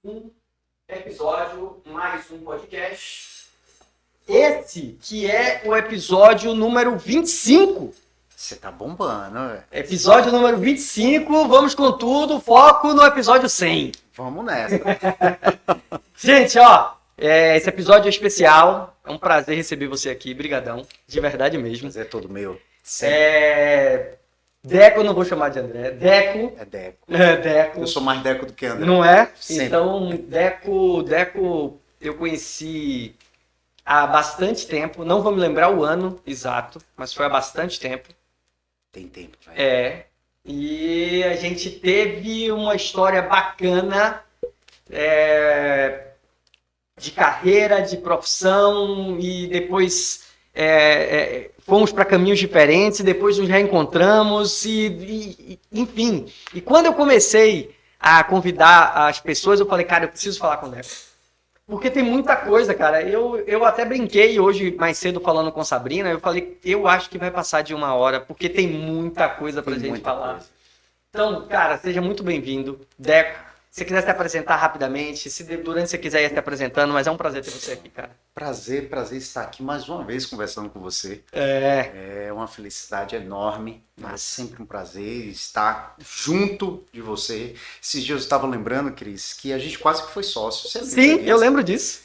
um episódio, mais um podcast. Esse que é o episódio número 25. Você tá bombando, velho. Episódio número 25, vamos com tudo, foco no episódio 100. Vamos nessa. Gente, esse episódio é especial, é um prazer receber você aqui, brigadão, de verdade mesmo. Mas é todo meu. Deco, eu não vou chamar de André, Deco. É Deco. Deco. Eu sou mais Deco do que André. Não é? Sempre. Então, Deco eu conheci há bastante tempo, não vou me lembrar o ano exato, mas foi há bastante tempo. Tem tempo, velho. E a gente teve uma história bacana de carreira, de profissão, e depois fomos para caminhos diferentes, e depois nos reencontramos, enfim. E quando eu comecei a convidar as pessoas, eu falei, cara, eu preciso falar com o Deco. Porque tem muita coisa, cara. Eu até brinquei hoje, mais cedo, falando com Sabrina. Eu falei, eu acho que vai passar de 1 hora, porque tem muita coisa pra gente falar. Então, cara, seja muito bem-vindo. Deco, se você quiser se apresentar rapidamente, se durante você quiser ir se apresentando, mas é um prazer ter você aqui, cara. Prazer estar aqui mais uma vez conversando com você. É uma felicidade enorme. É sempre um prazer estar junto de você. Esses dias eu estava lembrando, Cris, que a gente quase que foi sócio. Você Sim, eu lembro disso.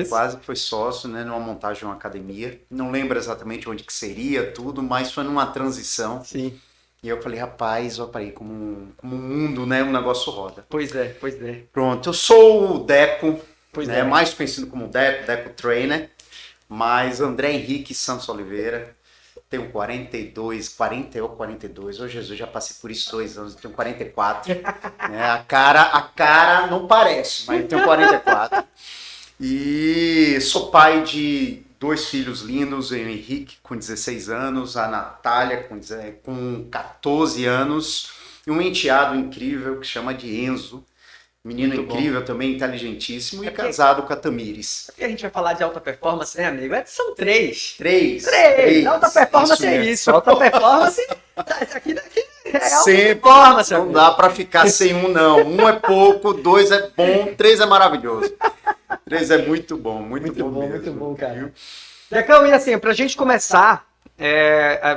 Quase que foi sócio, né, numa montagem de uma academia. Não lembro exatamente onde que seria tudo, mas foi numa transição. Sim. E eu falei, rapaz, olha aí como o mundo, né, o negócio roda. Pois é. Pronto, eu sou o Deco, Pois né, mais conhecido como Deco Trainer, mas André Henrique Santos Oliveira, tenho 42, oh Jesus, já passei por isso 2 anos, tenho 44, né, a cara não parece, mas eu tenho 44, e sou pai de 2 filhos lindos, o Henrique com 16 anos, a Natália com 14 anos, e um enteado incrível que chama de Enzo, menino muito incrível bom. Também, inteligentíssimo, e casado com a Tamires. Porque a gente vai falar de alta performance, né, amigo? São 3. 3. Alta performance é isso. Alta performance, aqui é alta sempre performance. Não dá pra ficar sem um, não. 1 é pouco, 2 é bom, 3 é maravilhoso. 3 é muito bom, muito bom mesmo. Muito bom, cara. Decão, e assim, pra gente começar,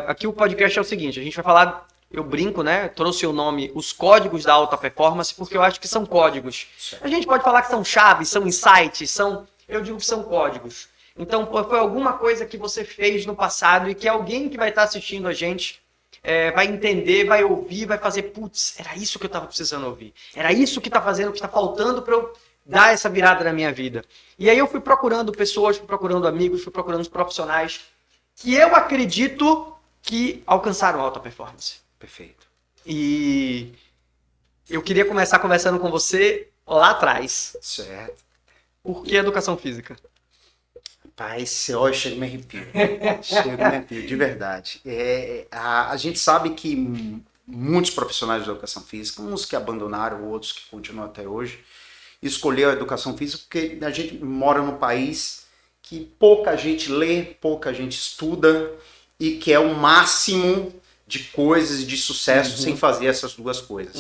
aqui o podcast é o seguinte, a gente vai falar... Eu brinco, né? Trouxe o nome Os Códigos da Alta Performance, porque eu acho que são códigos. A gente pode falar que são chaves, são insights, eu digo que são códigos. Então, foi alguma coisa que você fez no passado e que alguém que vai estar assistindo a gente vai entender, vai ouvir, vai fazer, putz, era isso que eu estava precisando ouvir. Era isso que está fazendo, que está faltando para eu dar essa virada na minha vida. E aí eu fui procurando pessoas, fui procurando amigos, fui procurando os profissionais que eu acredito que alcançaram alta performance. Perfeito. E eu queria começar conversando com você lá atrás. Certo. Por que educação física? Rapaz, chega de me arrepio. De verdade. A gente sabe que muitos profissionais de educação física, uns que abandonaram, outros que continuam até hoje, escolheram a educação física porque a gente mora num país que pouca gente lê, pouca gente estuda e quer o máximo de coisas, de sucesso, sem fazer essas duas coisas.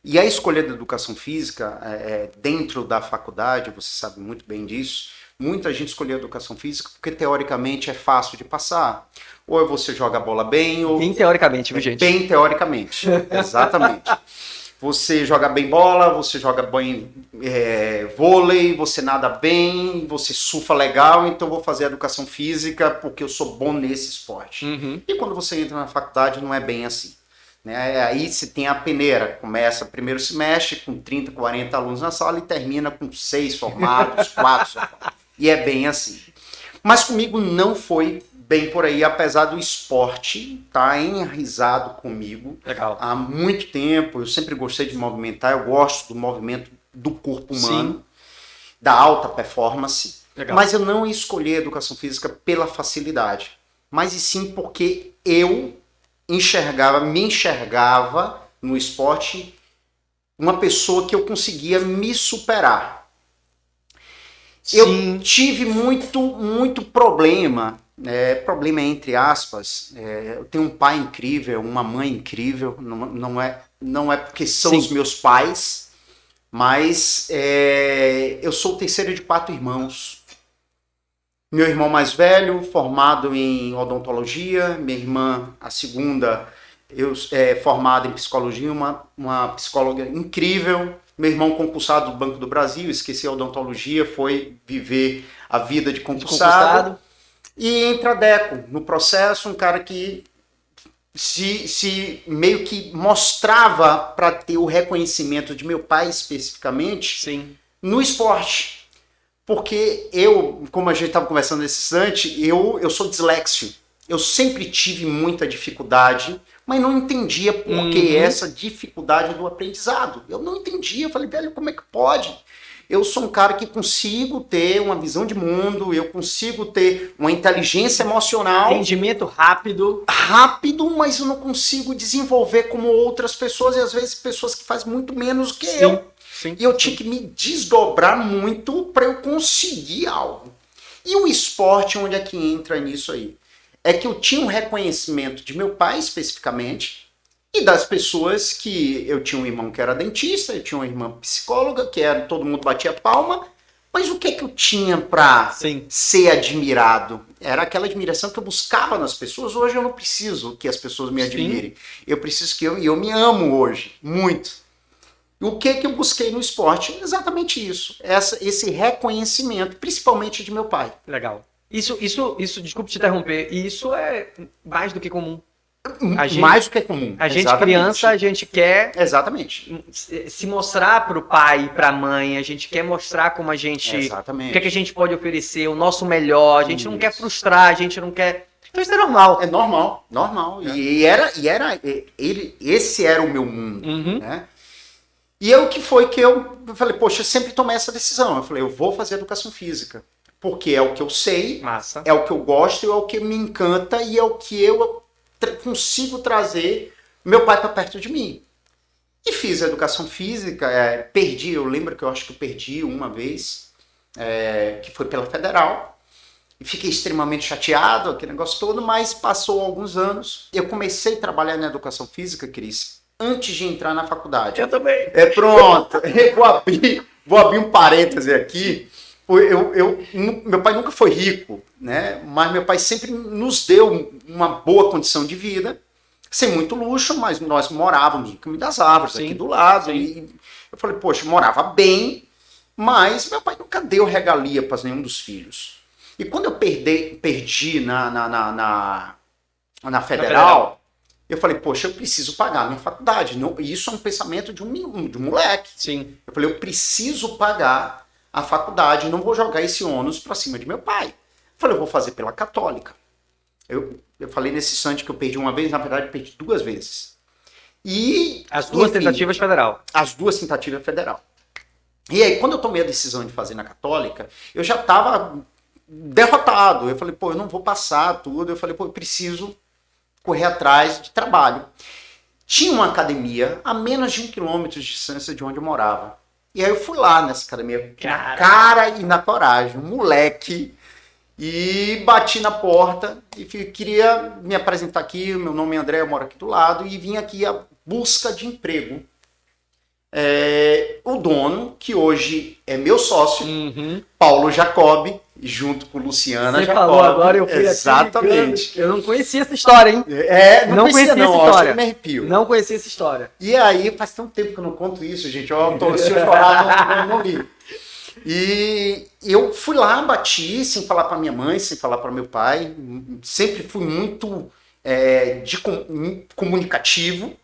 E a escolha da educação física, dentro da faculdade, você sabe muito bem disso, muita gente escolheu a educação física porque teoricamente é fácil de passar. Ou você joga a bola bem, ou... Bem teoricamente, viu, gente? Bem teoricamente, exatamente. Você joga bem bola, você joga bem vôlei, você nada bem, você surfa legal, então vou fazer educação física porque eu sou bom nesse esporte. E quando você entra na faculdade não é bem assim. Né? Aí você tem a peneira, começa primeiro semestre com 30, 40 alunos na sala e termina com 6 formados, 4 formados. E é bem assim. Mas comigo não foi bem por aí, apesar do esporte estar enraizado comigo. Legal. Há muito tempo. Eu sempre gostei de movimentar, eu gosto do movimento do corpo humano, sim, da alta performance. Legal. Mas eu não escolhi a educação física pela facilidade, mas e sim porque eu me enxergava no esporte uma pessoa que eu conseguia me superar. Sim. Eu tive muito problema, problema entre aspas, eu tenho um pai incrível, uma mãe incrível, não é porque são, sim, os meus pais, Mas eu sou o terceiro de 4 irmãos. Meu irmão mais velho, formado em odontologia. Minha irmã, a segunda, formada em psicologia, uma psicóloga incrível. Meu irmão concursado do Banco do Brasil, esqueci a odontologia, foi viver a vida de concursado. E entra a Deco no processo, um cara que se meio que mostrava para ter o reconhecimento de meu pai especificamente. Sim. No esporte. Porque eu, como a gente estava conversando nesse instante, eu sou disléxio. Eu sempre tive muita dificuldade, mas não entendia por que essa dificuldade do aprendizado. Eu não entendia, eu falei, velho, como é que pode? Eu sou um cara que consigo ter uma visão de mundo, eu consigo ter uma inteligência emocional. Entendimento rápido. Rápido, mas eu não consigo desenvolver como outras pessoas, e às vezes pessoas que fazem muito menos que eu. Sim, e eu tinha que me desdobrar muito para eu conseguir algo. E o esporte, onde é que entra nisso aí? É que eu tinha um reconhecimento de meu pai, especificamente, e das pessoas que... Eu tinha um irmão que era dentista, eu tinha uma irmã psicóloga, que era, todo mundo batia palma, mas o que é que eu tinha para ser admirado? Era aquela admiração que eu buscava nas pessoas. Hoje eu não preciso que as pessoas me admirem. Eu preciso que eu me amo hoje, muito. E o que eu busquei no esporte? Exatamente isso. Esse reconhecimento, principalmente de meu pai. Legal. Isso, desculpe te interromper, isso é mais do que comum. Mais do que comum. A gente criança, a gente quer se mostrar para o pai e para a mãe, a gente quer mostrar como a gente... Exatamente. O que é que a gente pode oferecer, o nosso melhor, a gente não quer frustrar, a gente não quer... Então isso é normal. É normal. Esse era o meu mundo, né? E o que foi que eu falei, poxa, eu sempre tomei essa decisão. Eu falei, eu vou fazer educação física. Porque é o que eu sei, é o que eu gosto, é o que me encanta e é o que eu consigo trazer meu pai para perto de mim. E fiz a educação física, eu lembro que eu acho que eu perdi uma vez, que foi pela Federal. E fiquei extremamente chateado, aquele negócio todo, mas passou alguns anos. Eu comecei a trabalhar na educação física, Cris, antes de entrar na faculdade. Eu também. Pronto. Vou abrir um parêntese aqui. Meu pai nunca foi rico, né? Mas meu pai sempre nos deu uma boa condição de vida, sem muito luxo, mas nós morávamos no Caminho das Árvores, aqui do lado. E eu falei, poxa, morava bem, mas meu pai nunca deu regalia para nenhum dos filhos. E quando eu perdi na Federal, eu falei, poxa, eu preciso pagar a minha faculdade. Não, isso é um pensamento de um moleque. Sim. Eu falei, eu preciso pagar a faculdade, não vou jogar esse ônus para cima de meu pai. Eu falei, eu vou fazer pela Católica. Eu falei nesse instante que eu perdi uma vez, na verdade eu perdi 2 vezes. E as 2 tentativas federal. As 2 tentativas federal. E aí, quando eu tomei a decisão de fazer na Católica, eu já estava derrotado. Eu falei, pô, eu não vou passar tudo. Eu falei, pô, eu preciso correr atrás de trabalho. Tinha uma academia a menos de 1 quilômetro de distância de onde eu morava. E aí eu fui lá nessa academia, na cara e na coragem, um moleque, e bati na porta e queria me apresentar aqui, meu nome é André, eu moro aqui do lado, e vim aqui à busca de emprego. O dono, que hoje é meu sócio, Paulo Jacob, junto com Luciana Jacob. Você falou agora, eu fui exatamente. Aqui, eu não conhecia essa história, hein? Não conhecia essa história. Me arrepio. Não conhecia essa história. E aí, faz tanto tempo que eu não conto isso, gente. Se eu chorar, não li. E eu fui lá, bati, sem falar para minha mãe, sem falar para meu pai. Sempre fui muito comunicativo.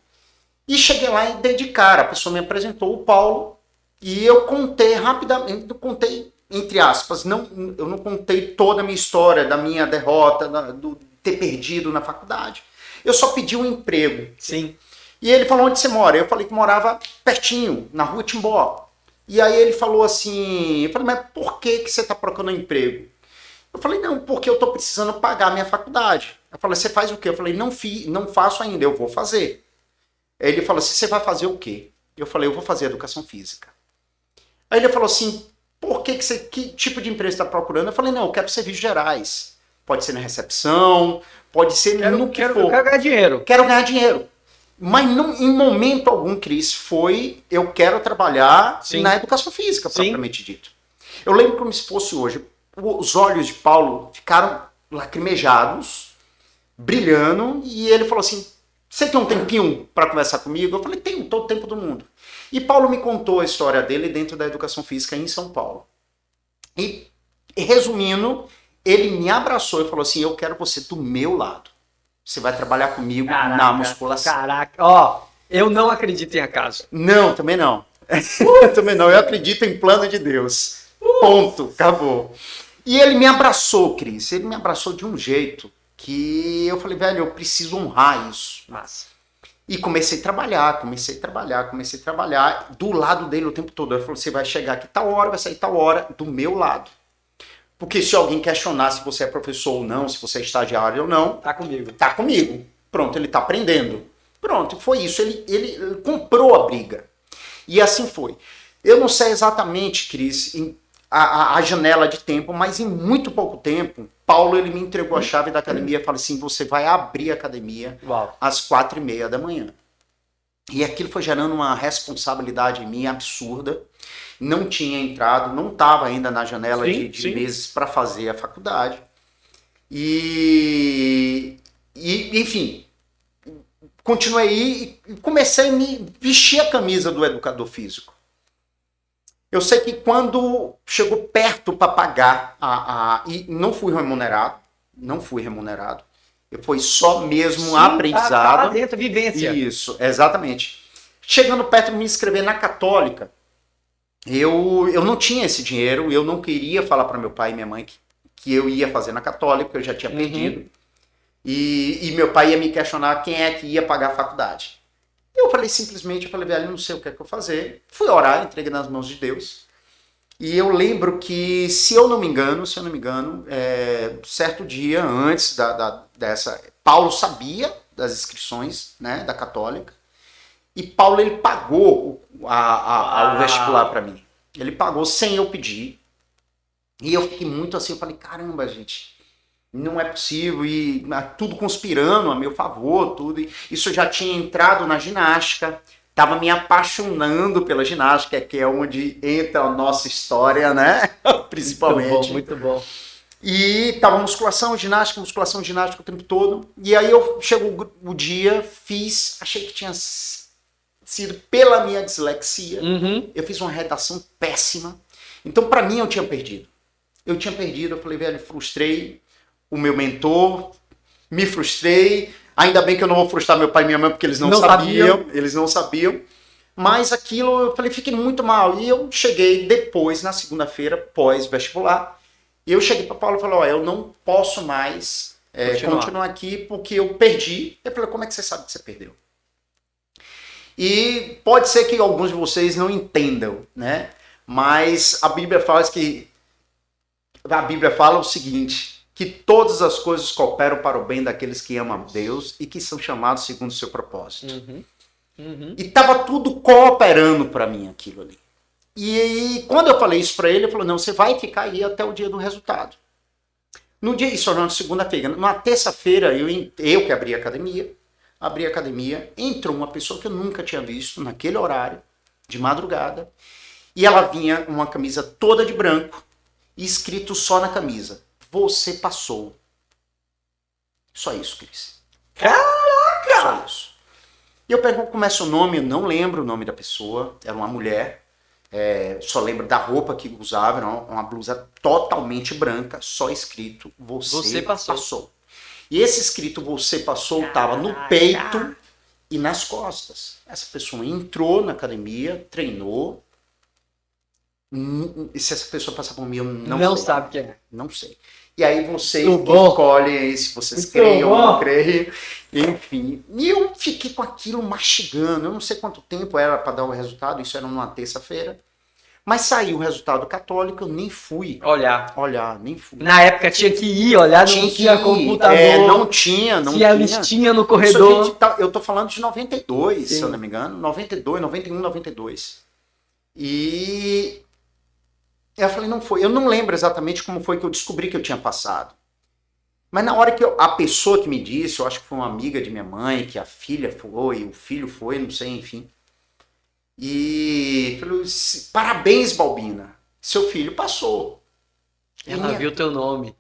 E cheguei lá e dei de cara. A pessoa me apresentou, o Paulo, e eu contei rapidamente, entre aspas, eu não contei toda a minha história, da minha derrota, do ter perdido na faculdade. Eu só pedi um emprego. Sim. E ele falou, onde você mora? Eu falei que morava pertinho, na Rua Timbó. E aí ele falou assim, eu falei, mas por que você está procurando emprego? Eu falei, não, porque eu estou precisando pagar a minha faculdade. Eu falei, você faz o quê? Eu falei, não faço ainda, eu vou fazer. Aí ele falou assim, você vai fazer o quê? Eu falei, eu vou fazer educação física. Aí ele falou assim, que tipo de empresa está procurando? Eu falei, não, eu quero serviços gerais. Pode ser na recepção, pode ser no que for. Eu quero ganhar dinheiro. Quero ganhar dinheiro. Mas não, em momento algum, Cris, foi eu quero trabalhar na educação física, propriamente dito. Eu lembro como se fosse hoje. Os olhos de Paulo ficaram lacrimejados, brilhando, e ele falou assim, você tem um tempinho para conversar comigo? Eu falei, tenho todo o tempo do mundo. E Paulo me contou a história dele dentro da educação física em São Paulo. E, resumindo, ele me abraçou e falou assim, eu quero você do meu lado. Você vai trabalhar comigo na musculação. Caraca, ó, eu não acredito em acaso. Não, também não. Também não, eu acredito em plano de Deus. Ponto, acabou. E ele me abraçou, Cris, ele me abraçou de um jeito que eu falei, velho, eu preciso honrar isso. Massa. E comecei a trabalhar do lado dele o tempo todo. Ele falou, você vai chegar aqui tal hora, vai sair tal hora, do meu lado. Porque se alguém questionar se você é professor ou não, se você é estagiário ou não... Tá comigo. Tá comigo. Pronto, ele tá aprendendo. Pronto, foi isso. Ele comprou a briga. E assim foi. Eu não sei exatamente, Cris, a janela de tempo, mas em muito pouco tempo, Paulo ele me entregou a chave da academia e falou assim, você vai abrir a academia às 4h30 da manhã. E aquilo foi gerando uma responsabilidade em mim absurda. Não tinha entrado, não estava ainda na janela de meses para fazer a faculdade. E enfim, continuei e comecei a me vestir a camisa do educador físico. Eu sei que quando chegou perto para pagar, e não fui remunerado, foi só mesmo aprendizado. Tá dentro, vivência. Isso, exatamente. Chegando perto de me inscrever na Católica, eu não tinha esse dinheiro, eu não queria falar para meu pai e minha mãe que eu ia fazer na Católica, porque eu já tinha perdido. E meu pai ia me questionar quem é que ia pagar a faculdade. Eu falei simplesmente, velho, não sei o que é que eu vou fazer. Fui orar, entreguei nas mãos de Deus. E eu lembro que, se eu não me engano, certo dia antes dessa, Paulo sabia das inscrições, né, da Católica. E Paulo, ele pagou o vestibular para mim. Ele pagou sem eu pedir. E eu fiquei muito assim, eu falei, caramba, gente, não é possível. E tudo conspirando a meu favor, tudo. E isso eu já tinha entrado na ginástica, estava me apaixonando pela ginástica, que é onde entra a nossa história, né? Principalmente. Muito bom. E tava musculação, ginástica o tempo todo. E aí chegou o dia, achei que tinha sido pela minha dislexia. Eu fiz uma redação péssima. Então, para mim, eu tinha perdido. Eu falei, velho, frustrei o meu mentor, me frustrei. Ainda bem que eu não vou frustrar meu pai e minha mãe, porque eles não sabiam. Eles não sabiam. Mas aquilo, eu falei, fiquei muito mal. E eu cheguei depois, na segunda-feira, pós-vestibular. E eu cheguei para Paulo e falei, eu não posso mais continuar aqui porque eu perdi. Eu falei, como é que você sabe que você perdeu? E pode ser que alguns de vocês não entendam, né? Mas a Bíblia fala o seguinte, que todas as coisas cooperam para o bem daqueles que amam a Deus e que são chamados segundo o seu propósito. E estava tudo cooperando para mim aquilo ali. E quando eu falei isso para ele, ele falou, não, você vai ficar aí até o dia do resultado. No dia, isso na segunda-feira, na terça-feira, eu que abri a academia, entrou uma pessoa que eu nunca tinha visto naquele horário, de madrugada, e ela vinha uma camisa toda de branco, e escrito só na camisa, você passou. Só isso, Cris. Caraca! Só isso. E eu pergunto como é seu nome, eu não lembro o nome da pessoa, era uma mulher, só lembro da roupa que usava, era uma blusa totalmente branca, só escrito, você passou. E esse escrito, você passou, estava no peito e nas costas. Essa pessoa entrou na academia, treinou, e se essa pessoa passar por mim, eu não sei. Sabe quem é. Não sei. E aí vocês escolhem aí se vocês creem ou não creem. Enfim. E eu fiquei com aquilo mastigando. Eu não sei quanto tempo era para dar o resultado. Isso era numa terça-feira. Mas saiu o resultado católico, eu nem fui olhar, nem fui. Na época tinha que ir olhar, não tinha computador. Não tinha. Tinha listinha no corredor. Eu tô falando de 92, se eu não me engano. 92, 91, 92. E eu falei, não foi. Eu não lembro exatamente como foi que eu descobri que eu tinha passado. Mas na hora que a pessoa que me disse, eu acho que foi uma amiga de minha mãe, que a filha foi, o filho foi, não sei, enfim. E falou, parabéns, Balbina, seu filho passou. Ela viu teu nome.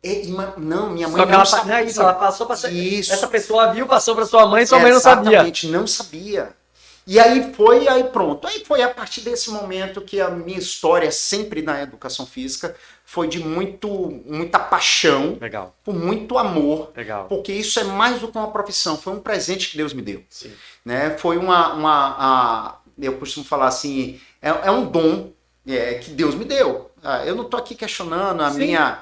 Não, minha mãe Só que não ela, sabia. não é isso, ela passou para Isso. essa pessoa viu, passou para sua mãe, sua mãe não sabia. Exatamente, não sabia. E aí pronto. Aí foi a partir desse momento que a minha história, sempre na educação física, foi de muita paixão, Legal. por muito amor, Legal. porque isso é mais do que uma profissão, foi um presente que Deus me deu. Sim. Né? Foi eu costumo falar assim, é um dom que Deus me deu. Eu não estou aqui questionando a minha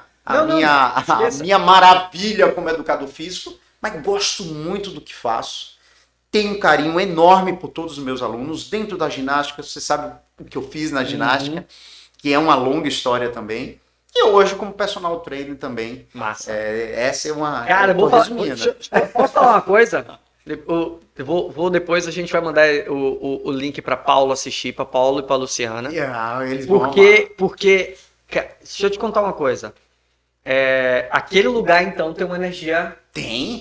maravilha como educador físico, mas gosto muito do que faço. Tenho um carinho enorme por todos os meus alunos. Dentro da ginástica, você sabe o que eu fiz na ginástica, que é uma longa história também. E hoje, como personal trainer também. Massa. Essa é uma... Cara, posso falar uma coisa? Depois a gente vai mandar o link para Paulo assistir, para Paulo e para Luciana. Eles porque, deixa eu te contar uma coisa. Aquele lugar, então, tem uma energia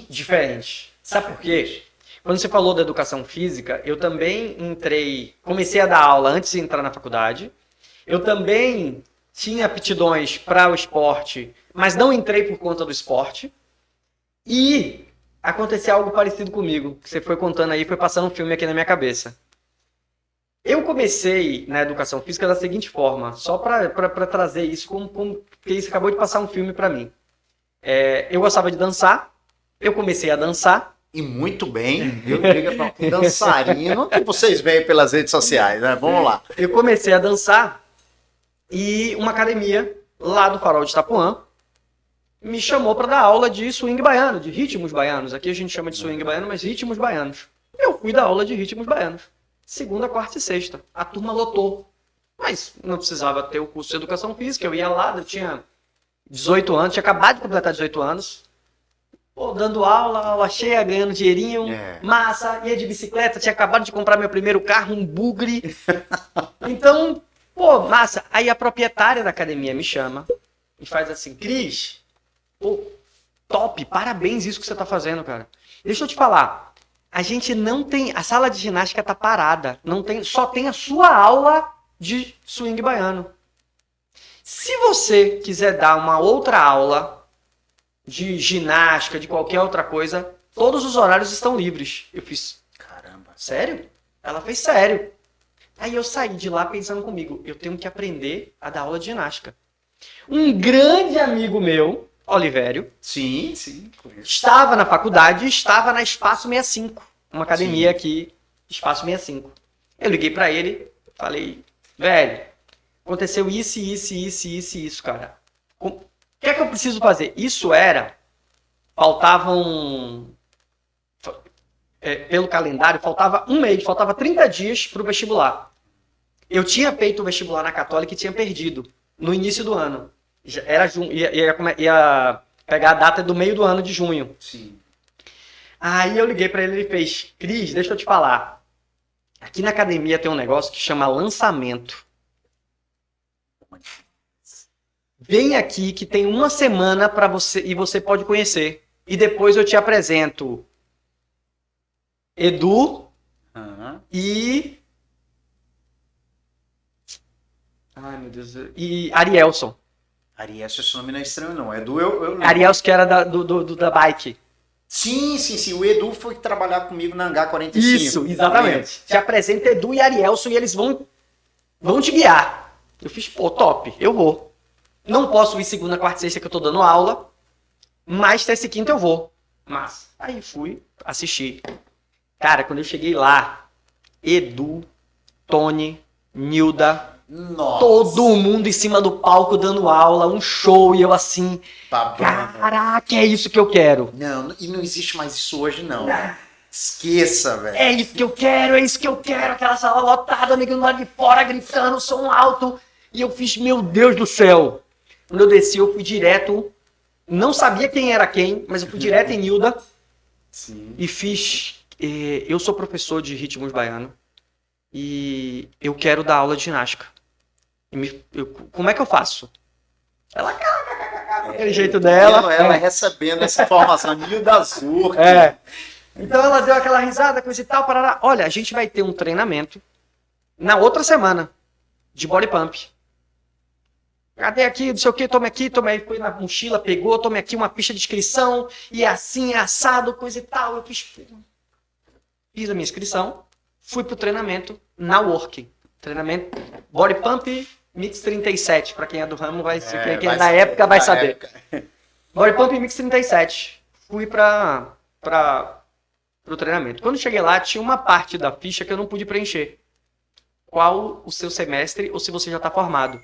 diferente. Sabe por quê? Quando você falou da educação física, eu também comecei a dar aula antes de entrar na faculdade. Eu também tinha aptidões para o esporte, mas não entrei por conta do esporte. E aconteceu algo parecido comigo, que você foi contando aí, foi passando um filme aqui na minha cabeça. Eu comecei na educação física da seguinte forma, só para trazer isso, porque isso acabou de passar um filme para mim. Eu gostava de dançar, eu comecei a dançar. E muito bem, eu digo para um dançarino que vocês veem pelas redes sociais, né? Vamos lá. Eu comecei a dançar e uma academia lá do Farol de Itapuã me chamou para dar aula de swing baiano, de ritmos baianos. Aqui a gente chama de swing baiano, mas ritmos baianos. Eu fui dar aula de ritmos baianos. Segunda, quarta e sexta. A turma lotou. Mas não precisava ter o curso de educação física. Eu ia lá, eu tinha 18 anos, tinha acabado de completar 18 anos. Pô, dando aula cheia, ganhando dinheirinho, massa, ia de bicicleta, tinha acabado de comprar meu primeiro carro, um bugre. Então, pô, massa. Aí a proprietária da academia me chama e faz assim, Cris, pô, top, parabéns isso que você tá fazendo, cara. Deixa eu te falar, a gente não tem, a sala de ginástica tá parada, só tem a sua aula de swing baiano. Se você quiser dar uma outra aula de ginástica, de qualquer outra coisa, todos os horários estão livres. Eu fiz, caramba, sério? Ela fez sério. Aí eu saí de lá pensando comigo, eu tenho que aprender a dar aula de ginástica. Um grande amigo meu, Olivério, sim, estava na faculdade, estava na Espaço 65, uma academia aqui, Espaço 65. Eu liguei pra ele, falei, velho, aconteceu isso, cara. O que é que eu preciso fazer? Pelo calendário, faltava um mês, faltava 30 dias para o vestibular. Eu tinha feito o vestibular na Católica e tinha perdido no início do ano. Ia pegar a data do meio do ano de junho. Sim. Aí eu liguei para ele e ele fez, Cris, deixa eu te falar. Aqui na academia tem um negócio que chama lançamento. Vem aqui que tem uma semana para você e você pode conhecer. E depois eu te apresento Edu e... Ai, meu Deus. E Arielson. Arielson, esse nome não é estranho, não. Edu, Arielson, que era da bike. Sim. O Edu foi trabalhar comigo na Hangar 45. Isso, exatamente. Te apresenta Edu e Arielson e eles vão te guiar. Eu fiz, pô, top, eu vou. Não posso ir segunda, quarta e sexta que eu tô dando aula, mas terça e quinta eu vou. Mas aí fui assistir. Cara, quando eu cheguei lá, Edu, Tony, Nilda, nossa, todo mundo em cima do palco dando aula, um show, e eu assim, caraca, é isso que eu quero. Não, e não existe mais isso hoje, não. Esqueça, velho. É isso que eu quero, aquela sala lotada, amigo do lado de fora, gritando, som alto. E eu fiz, meu Deus do céu. Quando eu desci, eu fui direto, não sabia quem era quem, mas eu fui direto em Nilda. Sim. E fiz, eu sou professor de ritmos baiano e eu quero dar aula de ginástica. Como é que eu faço? Ela, aquele jeito dela. Ela recebendo essa informação, Nilda Azul. Então ela deu aquela risada, coisa e tal, parará. Olha, a gente vai ter um treinamento na outra semana de body pump. Cadê aqui, não sei o que, tome aqui, foi na mochila, pegou, tome aqui uma ficha de inscrição, e assim, assado, coisa e tal. Eu fiz a minha inscrição, fui pro treinamento na Working. Treinamento Body Pump Mix 37, para quem é do ramo, quem é da época vai saber. Body Pump Mix 37. Fui pro treinamento. Quando cheguei lá, tinha uma parte da ficha que eu não pude preencher. Qual o seu semestre ou se você já está formado.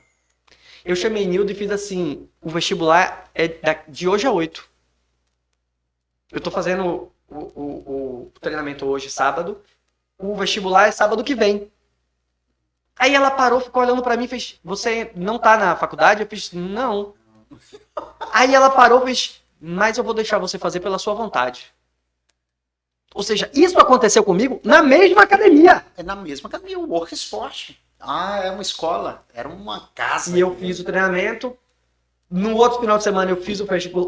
Eu chamei Nildo e fiz assim, o vestibular é de hoje a 8. Eu tô fazendo o treinamento hoje, sábado. O vestibular é sábado que vem. Aí ela parou, ficou olhando pra mim e fez, você não tá na faculdade? Eu fiz, não. Aí ela parou e fez, mas eu vou deixar você fazer pela sua vontade. Ou seja, isso aconteceu comigo na mesma academia. É na mesma academia, o Work Sport. É uma escola, era uma casa. E eu fiz o treinamento. No outro final de semana eu fiz o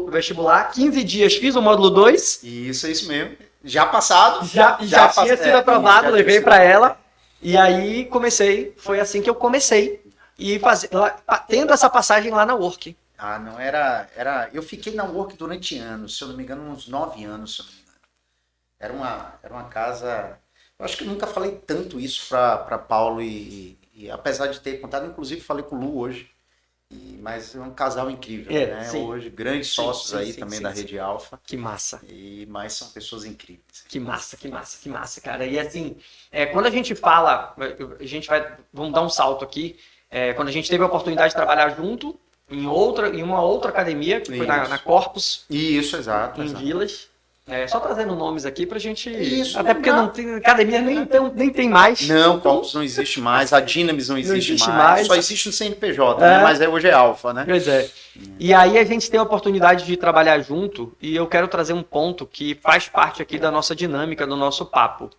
vestibular. 15 dias fiz o módulo 2. Isso, é isso mesmo. Já passado. Já tinha sido aprovado, levei para ela. E aí comecei. Foi assim que eu comecei. E tendo essa passagem lá na Work. Não, eu fiquei na Work durante anos, se eu não me engano, uns 9 anos, se eu não me engano. Era uma casa. Eu acho que eu nunca falei tanto isso para Paulo e apesar de ter contado, inclusive falei com o Lu hoje, mas é um casal incrível, né? Sim. Hoje, grandes sócios também da Rede Alfa. Que massa. Mas são pessoas incríveis. Que massa, cara. E assim, quando a gente fala, vamos dar um salto aqui, quando a gente teve a oportunidade de trabalhar junto em uma outra academia, que foi na Corpus. Isso, exato. Em Vilas. Só trazendo nomes aqui pra gente. Isso, até porque não tem academia nem tem mais. Não, Corpus não existe mais, a Dynamis não existe mais. Só existe no CNPJ, né? Mas hoje é Alfa, né? Pois é. E aí a gente tem a oportunidade de trabalhar junto e eu quero trazer um ponto que faz parte aqui da nossa dinâmica, do nosso papo.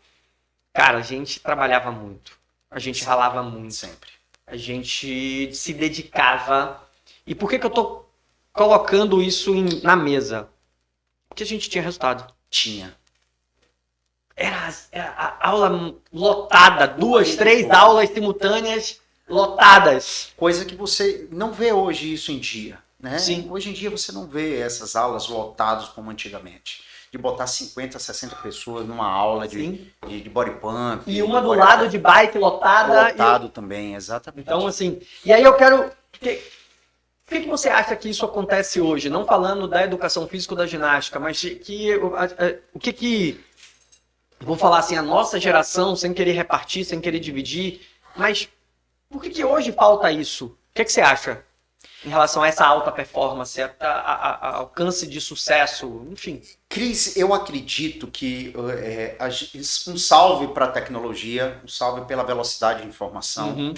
Cara, a gente trabalhava muito. A gente ralava muito. Sempre. A gente se dedicava. E por que eu tô colocando isso na mesa? Porque a gente tinha resultado. Tinha. Era a aula lotada, 2, 3 aulas simultâneas lotadas. Coisa que você não vê hoje isso em dia, né? Sim. Hoje em dia você não vê essas aulas lotadas como antigamente. De botar 50, 60 pessoas numa aula de body pump. E uma do lado de bike lotada. Lotado também, exatamente. Então, assim, e aí eu quero... Por que você acha que isso acontece hoje? Não falando da educação física ou da ginástica, mas o que vou falar assim, a nossa geração, sem querer repartir, sem querer dividir, mas por que hoje falta isso? O que você acha em relação a essa alta performance, a alcance de sucesso, enfim? Cris, eu acredito que um salve para a tecnologia, um salve pela velocidade de informação. Uhum.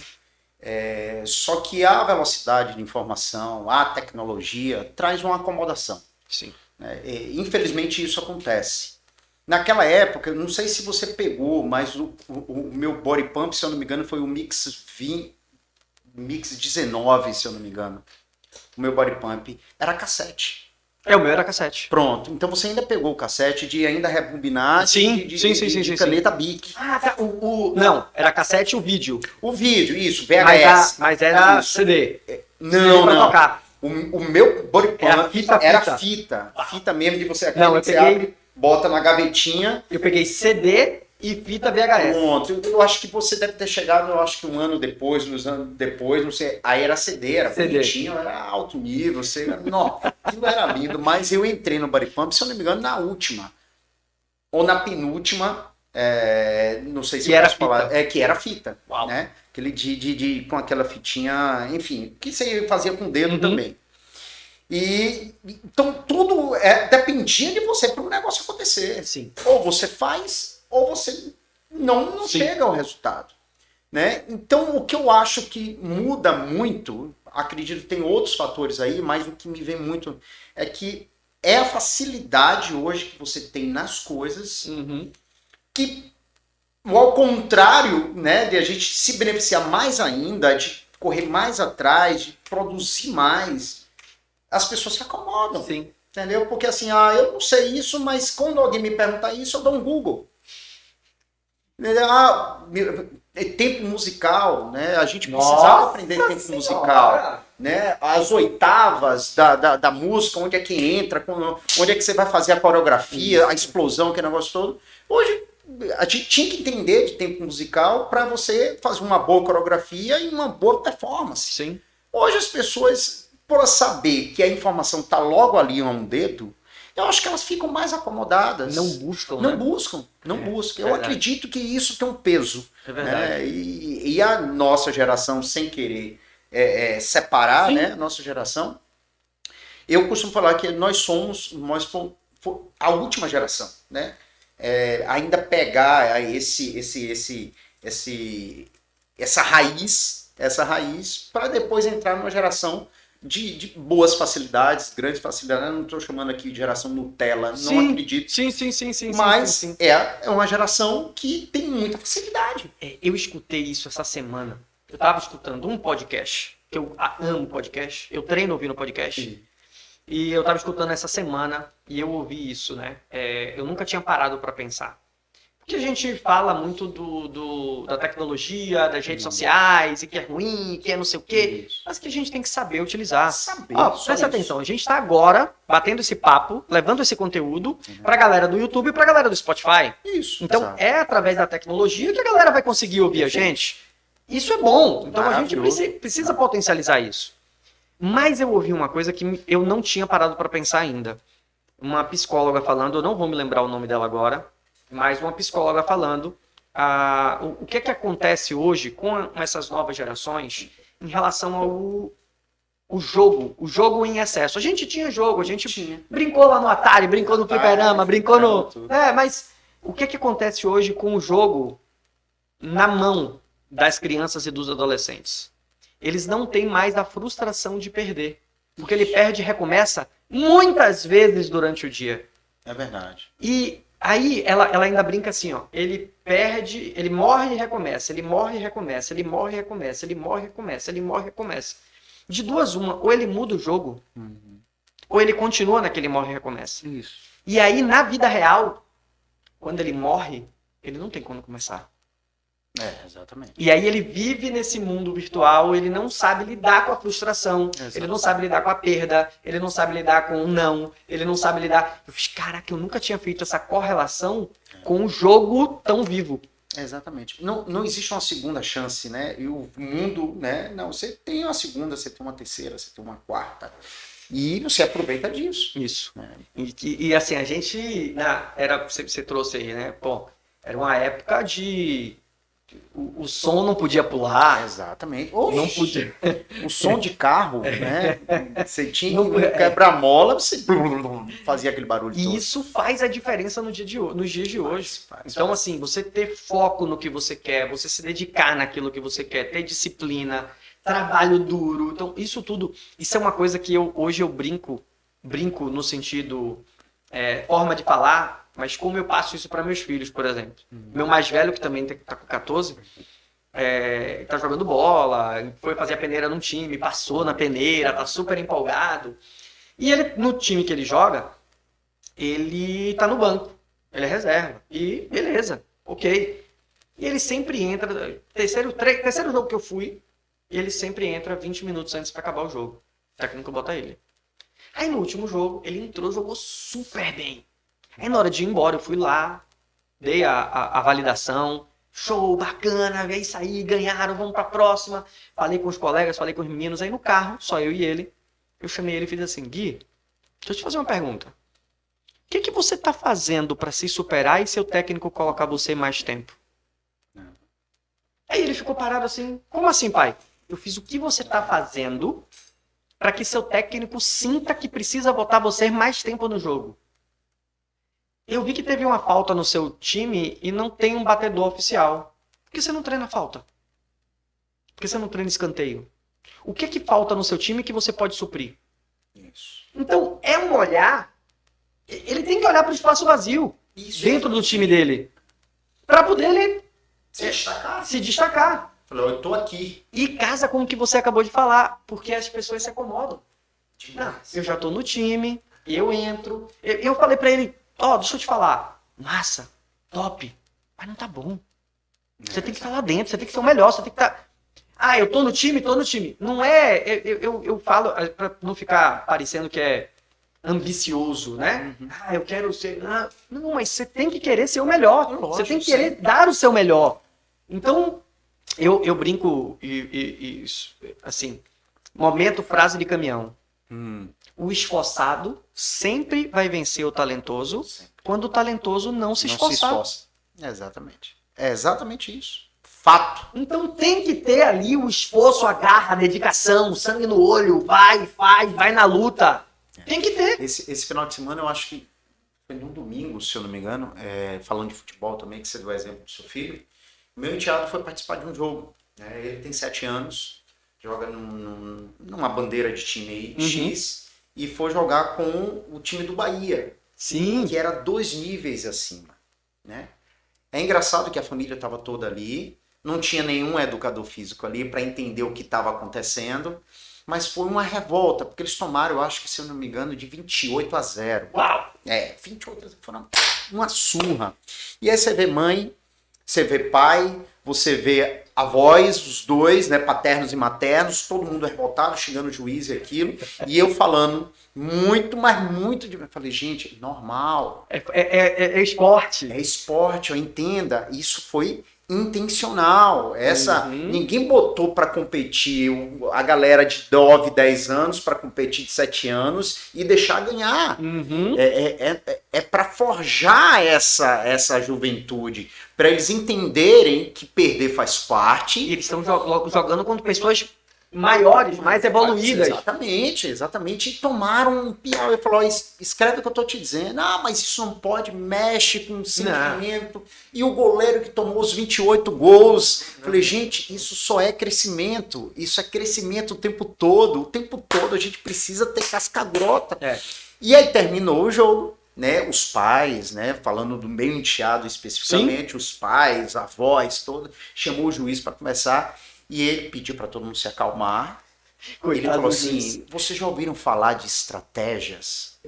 Só que a velocidade de informação, a tecnologia, traz uma acomodação. Sim. Infelizmente isso acontece. Naquela época, não sei se você pegou, mas o meu body pump, se eu não me engano, foi o Mix 19, se eu não me engano. O meu body pump era cassete. O meu era cassete. Pronto. Então você ainda pegou o cassete de ainda rebobinar de caneta Bic. Não, era cassete e o vídeo. O vídeo, isso, VHS. Mas era CD. Não. Tocar. O meu body pump era fita. Fita mesmo de você abre, bota na gavetinha. Eu peguei CD e fita VHS. Pronto. Eu acho que você deve ter chegado, um ano depois, 2 anos depois, não sei. Aí era CD, era bonitinho, era alto nível, aquilo era lindo. Mas eu entrei no body pump, se eu não me engano, na última. Ou na penúltima, não sei se eu posso falar. Que era fita. Uau. Né? Aquele com aquela fitinha, enfim, que você fazia com o dedo também. Então tudo dependia de você para o negócio acontecer. Sim. Ou você faz, ou você não chega ao resultado. Né? Então o que eu acho que muda muito, acredito que tem outros fatores aí, mas o que me vem muito é que é a facilidade hoje que você tem nas coisas que, ao contrário, né, de a gente se beneficiar mais ainda, de correr mais atrás, de produzir mais, as pessoas se acomodam. Sim. Entendeu? Porque assim, eu não sei isso, mas quando alguém me perguntar isso, eu dou um Google. Tempo musical, né? A gente precisava aprender tempo musical. Né? As oitavas da música, onde é que entra, onde é que você vai fazer a coreografia, a explosão, aquele negócio todo. Hoje, a gente tinha que entender de tempo musical para você fazer uma boa coreografia e uma boa performance. Sim. Hoje as pessoas, por saber que a informação está logo ali a um dedo, eu acho que elas ficam mais acomodadas. Não buscam, Não né? buscam. Eu verdade. acredito que isso tem um peso. É verdade. Né? E a nossa geração, sem querer separar, né? A nossa geração, eu costumo falar que nós fomos a última geração, né? Ainda pegar essa raiz para depois entrar numa geração de boas facilidades, grandes facilidades. Eu não estou chamando aqui de geração Nutella, Sim, não acredito. Sim. Mas sim. é uma geração que tem muita facilidade. Eu escutei isso essa semana. Eu estava escutando um podcast, que eu amo podcast, eu treino ouvindo podcast. Sim. E eu estava escutando essa semana e eu ouvi isso, né? Eu nunca tinha parado para pensar. Porque a gente fala muito da tecnologia, das redes sociais, e que é ruim, que é não sei o quê, mas que a gente tem que saber utilizar. Presta atenção, a gente está agora batendo esse papo, levando esse conteúdo para a galera do YouTube e para a galera do Spotify. Isso. Então, exato. é através da tecnologia que a galera vai conseguir ouvir a gente. Isso é bom, então a gente precisa potencializar isso. Mas eu ouvi uma coisa que eu não tinha parado para pensar ainda. Uma psicóloga falando, eu não vou me lembrar o nome dela agora, mas uma psicóloga falando o que acontece hoje com essas novas gerações em relação ao jogo em excesso. A gente tinha jogo, a gente brincou lá no Atari, brincou no fliperama, brincou no... mas o que acontece hoje com o jogo na mão das crianças e dos adolescentes? Eles não têm mais a frustração de perder, porque ele perde e recomeça muitas vezes durante o dia. É verdade. E aí ela ainda brinca assim, ó, ele perde, ele morre e recomeça, ele morre e recomeça, ele morre e recomeça, ele morre e recomeça, ele morre e recomeça. De duas uma, ou ele muda o jogo, ou ele continua naquele morre e recomeça. Isso. E aí na vida real, quando ele morre, ele não tem como começar. Exatamente. E aí ele vive nesse mundo virtual, ele não sabe lidar com a frustração, ele não sabe lidar com a perda, ele não sabe lidar com o não, ele não sabe lidar... Eu fiz, caraca, eu nunca tinha feito essa correlação com o jogo tão vivo. Exatamente. Não existe uma segunda chance, né? E o mundo, né? Não, você tem uma segunda, você tem uma terceira, você tem uma quarta. E você aproveita disso. Isso. E assim, a gente... Você trouxe aí, né? Pô, era uma época de... O som não podia pular. Exatamente. Não podia. O som de carro, né? Você tinha que quebrar mola, você fazia aquele barulho todo. E isso faz a diferença nos dias de hoje. Então, faz. assim, você ter foco no que você quer, você se dedicar naquilo que você quer, ter disciplina, trabalho duro. Então, isso é uma coisa que hoje eu brinco no sentido forma de falar, mas como eu passo isso para meus filhos, por exemplo. Meu mais velho, que também está com 14, tá jogando bola, foi fazer a peneira num time, passou na peneira, tá super empolgado. E ele, no time que ele joga, ele tá no banco, ele é reserva. E beleza, ok. E ele sempre entra, terceiro jogo que eu fui, ele sempre entra 20 minutos antes para acabar o jogo. O técnico bota ele. Aí no último jogo, ele entrou, jogou super bem. Aí na hora de ir embora, eu fui lá, dei a validação, show, bacana, é isso aí, ganharam, vamos pra próxima. Falei com os colegas, falei com os meninos, aí no carro, só eu e ele, eu chamei ele e fiz assim, Gui, deixa eu te fazer uma pergunta. O que você tá fazendo pra se superar e seu técnico colocar você mais tempo? Aí ele ficou parado assim, como assim, pai? Eu fiz o que você tá fazendo para que seu técnico sinta que precisa botar você mais tempo no jogo. Eu vi que teve uma falta no seu time e não tem um batedor oficial. Por que você não treina falta? Por que você não treina escanteio? O que falta no seu time que você pode suprir? Isso. Então, é um olhar... Ele tem que olhar para o espaço vazio dentro do time dele. Para poder ele se destacar. Falou, eu tô aqui. E casa com o que você acabou de falar. Porque as pessoas se acomodam. Não, eu já tô no time, eu entro. Eu falei pra ele, deixa eu te falar. Massa, top, mas não tá bom. Você tem que estar lá dentro, você tem que ser o melhor, você tem que estar... eu tô no time, tô no time. Não é... Eu falo, pra não ficar parecendo que é ambicioso, né? Eu quero ser... Não, mas você tem que querer ser o melhor. Lógico, você tem que querer dar o seu melhor. Então, eu brinco assim, momento frase de caminhão. O esforçado sempre vai vencer o talentoso quando o talentoso não se esforçar. Exatamente. É exatamente isso. Fato. Então tem que ter ali o esforço, a garra, a dedicação, sangue no olho, vai na luta. Tem que ter. Esse final de semana eu acho que foi num domingo, se eu não me engano, falando de futebol também, que você deu o exemplo do seu filho. Meu enteado foi participar de um jogo. Ele tem 7 anos, joga numa bandeira de time X e foi jogar com o time do Bahia. Sim. Que era 2 níveis acima, né? É engraçado que a família estava toda ali, não tinha nenhum educador físico ali para entender o que estava acontecendo, mas foi uma revolta, porque eles tomaram, eu acho que, se eu não me engano, de 28-0. Uau! 28-0, foram uma surra. E aí você vê mãe, você vê pai, você vê avós, os dois, né, paternos e maternos, todo mundo revoltado, xingando o juiz e aquilo, e eu falando muito, mas muito de... Eu falei, gente, normal. É esporte. É esporte, eu entenda, isso foi intencional. Ninguém botou para competir a galera de 9, 10 anos para competir de 7 anos e deixar ganhar. É para forjar essa juventude, para eles entenderem que perder faz parte. E eles estão jogando contra pessoas maiores, mais evoluídas. Exatamente. E tomaram um piau e falou, escreve o que eu tô te dizendo. Mas isso não pode, mexe com o sentimento. Não. E o goleiro que tomou os 28 gols. Falei, gente, isso só é crescimento. Isso é crescimento o tempo todo. O tempo todo a gente precisa ter casca-grota. E aí terminou o jogo, né? Os pais, né? Falando do meio enteado especificamente, os pais, avós, todo, chamou o juiz para conversar. E ele pediu para todo mundo se acalmar. Ele falou assim, vocês já ouviram falar de estratégias?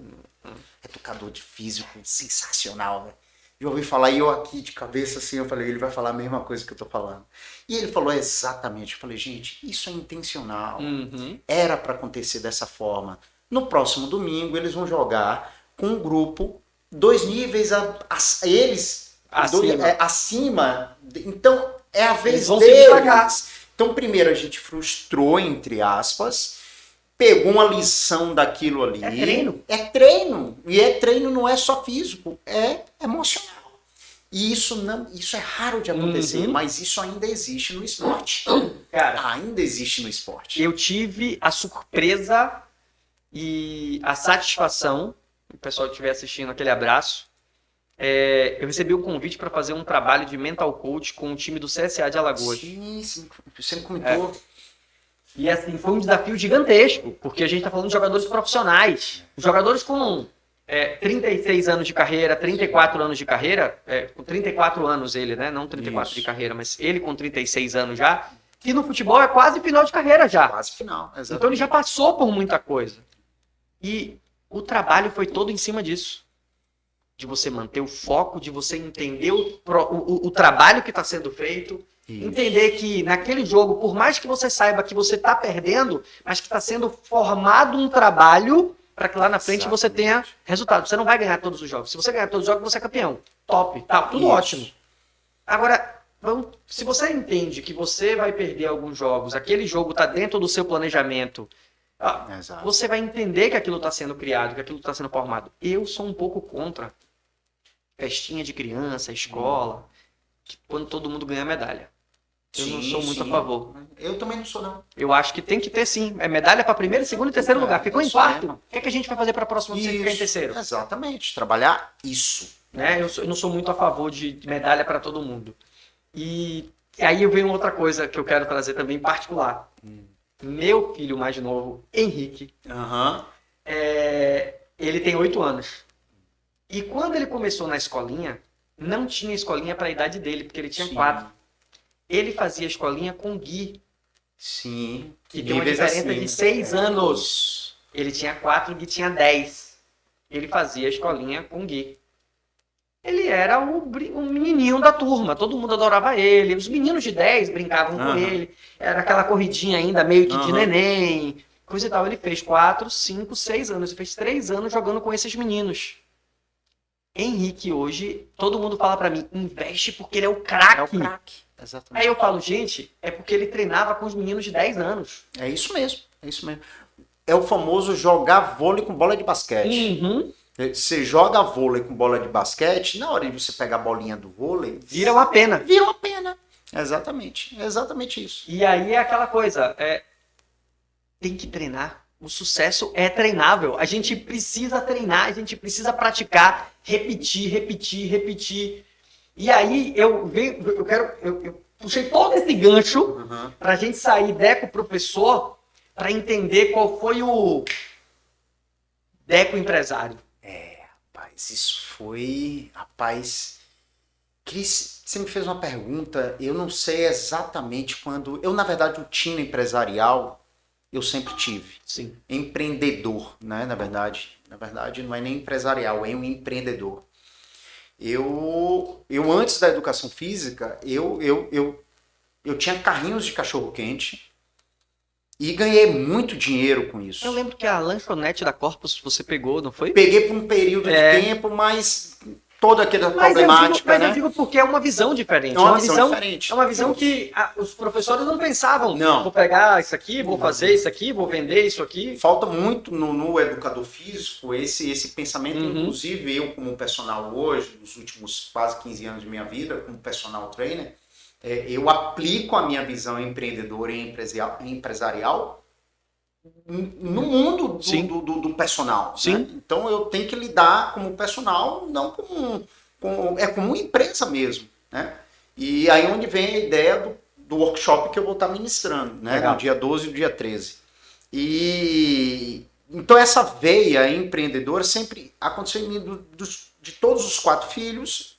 Educador de físico sensacional, né? Eu ouvi falar e eu aqui de cabeça assim, eu falei, ele vai falar a mesma coisa que eu tô falando. E ele falou exatamente, eu falei, gente, isso é intencional. Era para acontecer dessa forma. No próximo domingo eles vão jogar com um grupo 2 níveis acima. Então é a vez deles. Então, primeiro a gente frustrou, entre aspas, pegou uma lição daquilo ali. É treino. E treino não é só físico, é emocional. E isso é raro de acontecer, mas isso ainda existe no esporte. Cara, ainda existe no esporte. Eu tive a surpresa e a satisfação, o pessoal que estiver assistindo, aquele abraço, eu recebi o convite para fazer um trabalho de mental coach com o time do CSA de Alagoas. Sim, você me comentou. E assim, foi um desafio gigantesco, porque a gente está falando de jogadores profissionais. Jogadores com 36 anos de carreira, 34 anos de carreira, com 34 anos ele, né? Não 34 de carreira, mas ele com 36 anos já, que no futebol é quase final de carreira já. Quase final, exatamente. Então ele já passou por muita coisa. E o trabalho foi todo em cima disso. De você manter o foco, de você entender o trabalho que está sendo feito, entender que naquele jogo, por mais que você saiba que você está perdendo, mas que está sendo formado um trabalho para que lá na frente você tenha resultado. Você não vai ganhar todos os jogos. Se você ganhar todos os jogos, você é campeão. Top, tá, tudo ótimo. Agora, se você entende que você vai perder alguns jogos, aquele jogo está dentro do seu planejamento, você vai entender que aquilo está sendo criado, que aquilo está sendo formado. Eu sou um pouco contra festinha de criança, escola, quando todo mundo ganha medalha. Eu não sou muito a favor. Eu também não sou, não. Eu acho que tem que ter, sim. É medalha para primeiro, segundo e terceiro lugar. Ficou em quarto. O que a gente vai fazer para a próxima se ficar em terceiro? Exatamente. Trabalhar isso. Né? Eu não sou muito a favor de medalha para todo mundo. E aí vem outra coisa que eu quero trazer também em particular. Meu filho mais novo, Henrique, ele tem 8 anos. E quando ele começou na escolinha, não tinha escolinha para a idade dele, porque ele tinha 4. Ele fazia escolinha com Gui. Sim. Que tem uma diferença de 6 anos. Ele tinha 4, o Gui tinha 10. Ele fazia a escolinha com o Gui. Ele era o menininho da turma, todo mundo adorava ele. Os meninos de 10 brincavam com ele. Era aquela corridinha ainda meio que de neném, coisa e tal. Ele fez 4, 5, 6 anos. Ele fez 3 anos jogando com esses meninos. Henrique, hoje, todo mundo fala pra mim, investe porque ele é o craque. É o craque, exatamente. Aí eu falo, gente, é porque ele treinava com os meninos de 10 anos. É isso mesmo, é isso mesmo. É o famoso jogar vôlei com bola de basquete. Uhum. Você joga vôlei com bola de basquete, na hora de você pegar a bolinha do vôlei... Vira uma pena. Vira uma pena. Exatamente, é exatamente isso. E aí é aquela coisa, tem que treinar. O sucesso é treinável. A gente precisa treinar, a gente precisa praticar, repetir. E aí eu puxei todo esse gancho pra gente sair Deco professor para entender qual foi o Deco empresário. Rapaz, isso foi... Rapaz, Cris, você me fez uma pergunta, eu não sei exatamente quando... Eu, na verdade, o tino empresarial, eu sempre tive. Sim. Empreendedor, né? Na verdade, não é nem empresarial, é um empreendedor. Eu antes da educação física, eu tinha carrinhos de cachorro-quente e ganhei muito dinheiro com isso. Eu lembro que a lanchonete da Corpus você pegou, não foi? Peguei por um período de tempo, mas toda aquela problemática, eu digo porque é uma visão diferente. É uma visão diferente. É uma visão que os professores não pensavam. Não. Vou pegar isso aqui, vou fazer isso aqui, vou vender isso aqui. Falta muito no educador físico esse pensamento, inclusive eu como personal hoje, nos últimos quase 15 anos de minha vida, como personal trainer, eu aplico a minha visão empreendedora e empresarial no mundo do personal. Sim. Né? Então eu tenho que lidar como personal, não como uma empresa mesmo. Né? E aí onde vem a ideia do workshop que eu vou estar ministrando, né? No dia 12 e no dia 13. E então essa veia empreendedora sempre aconteceu em mim de todos os 4 filhos,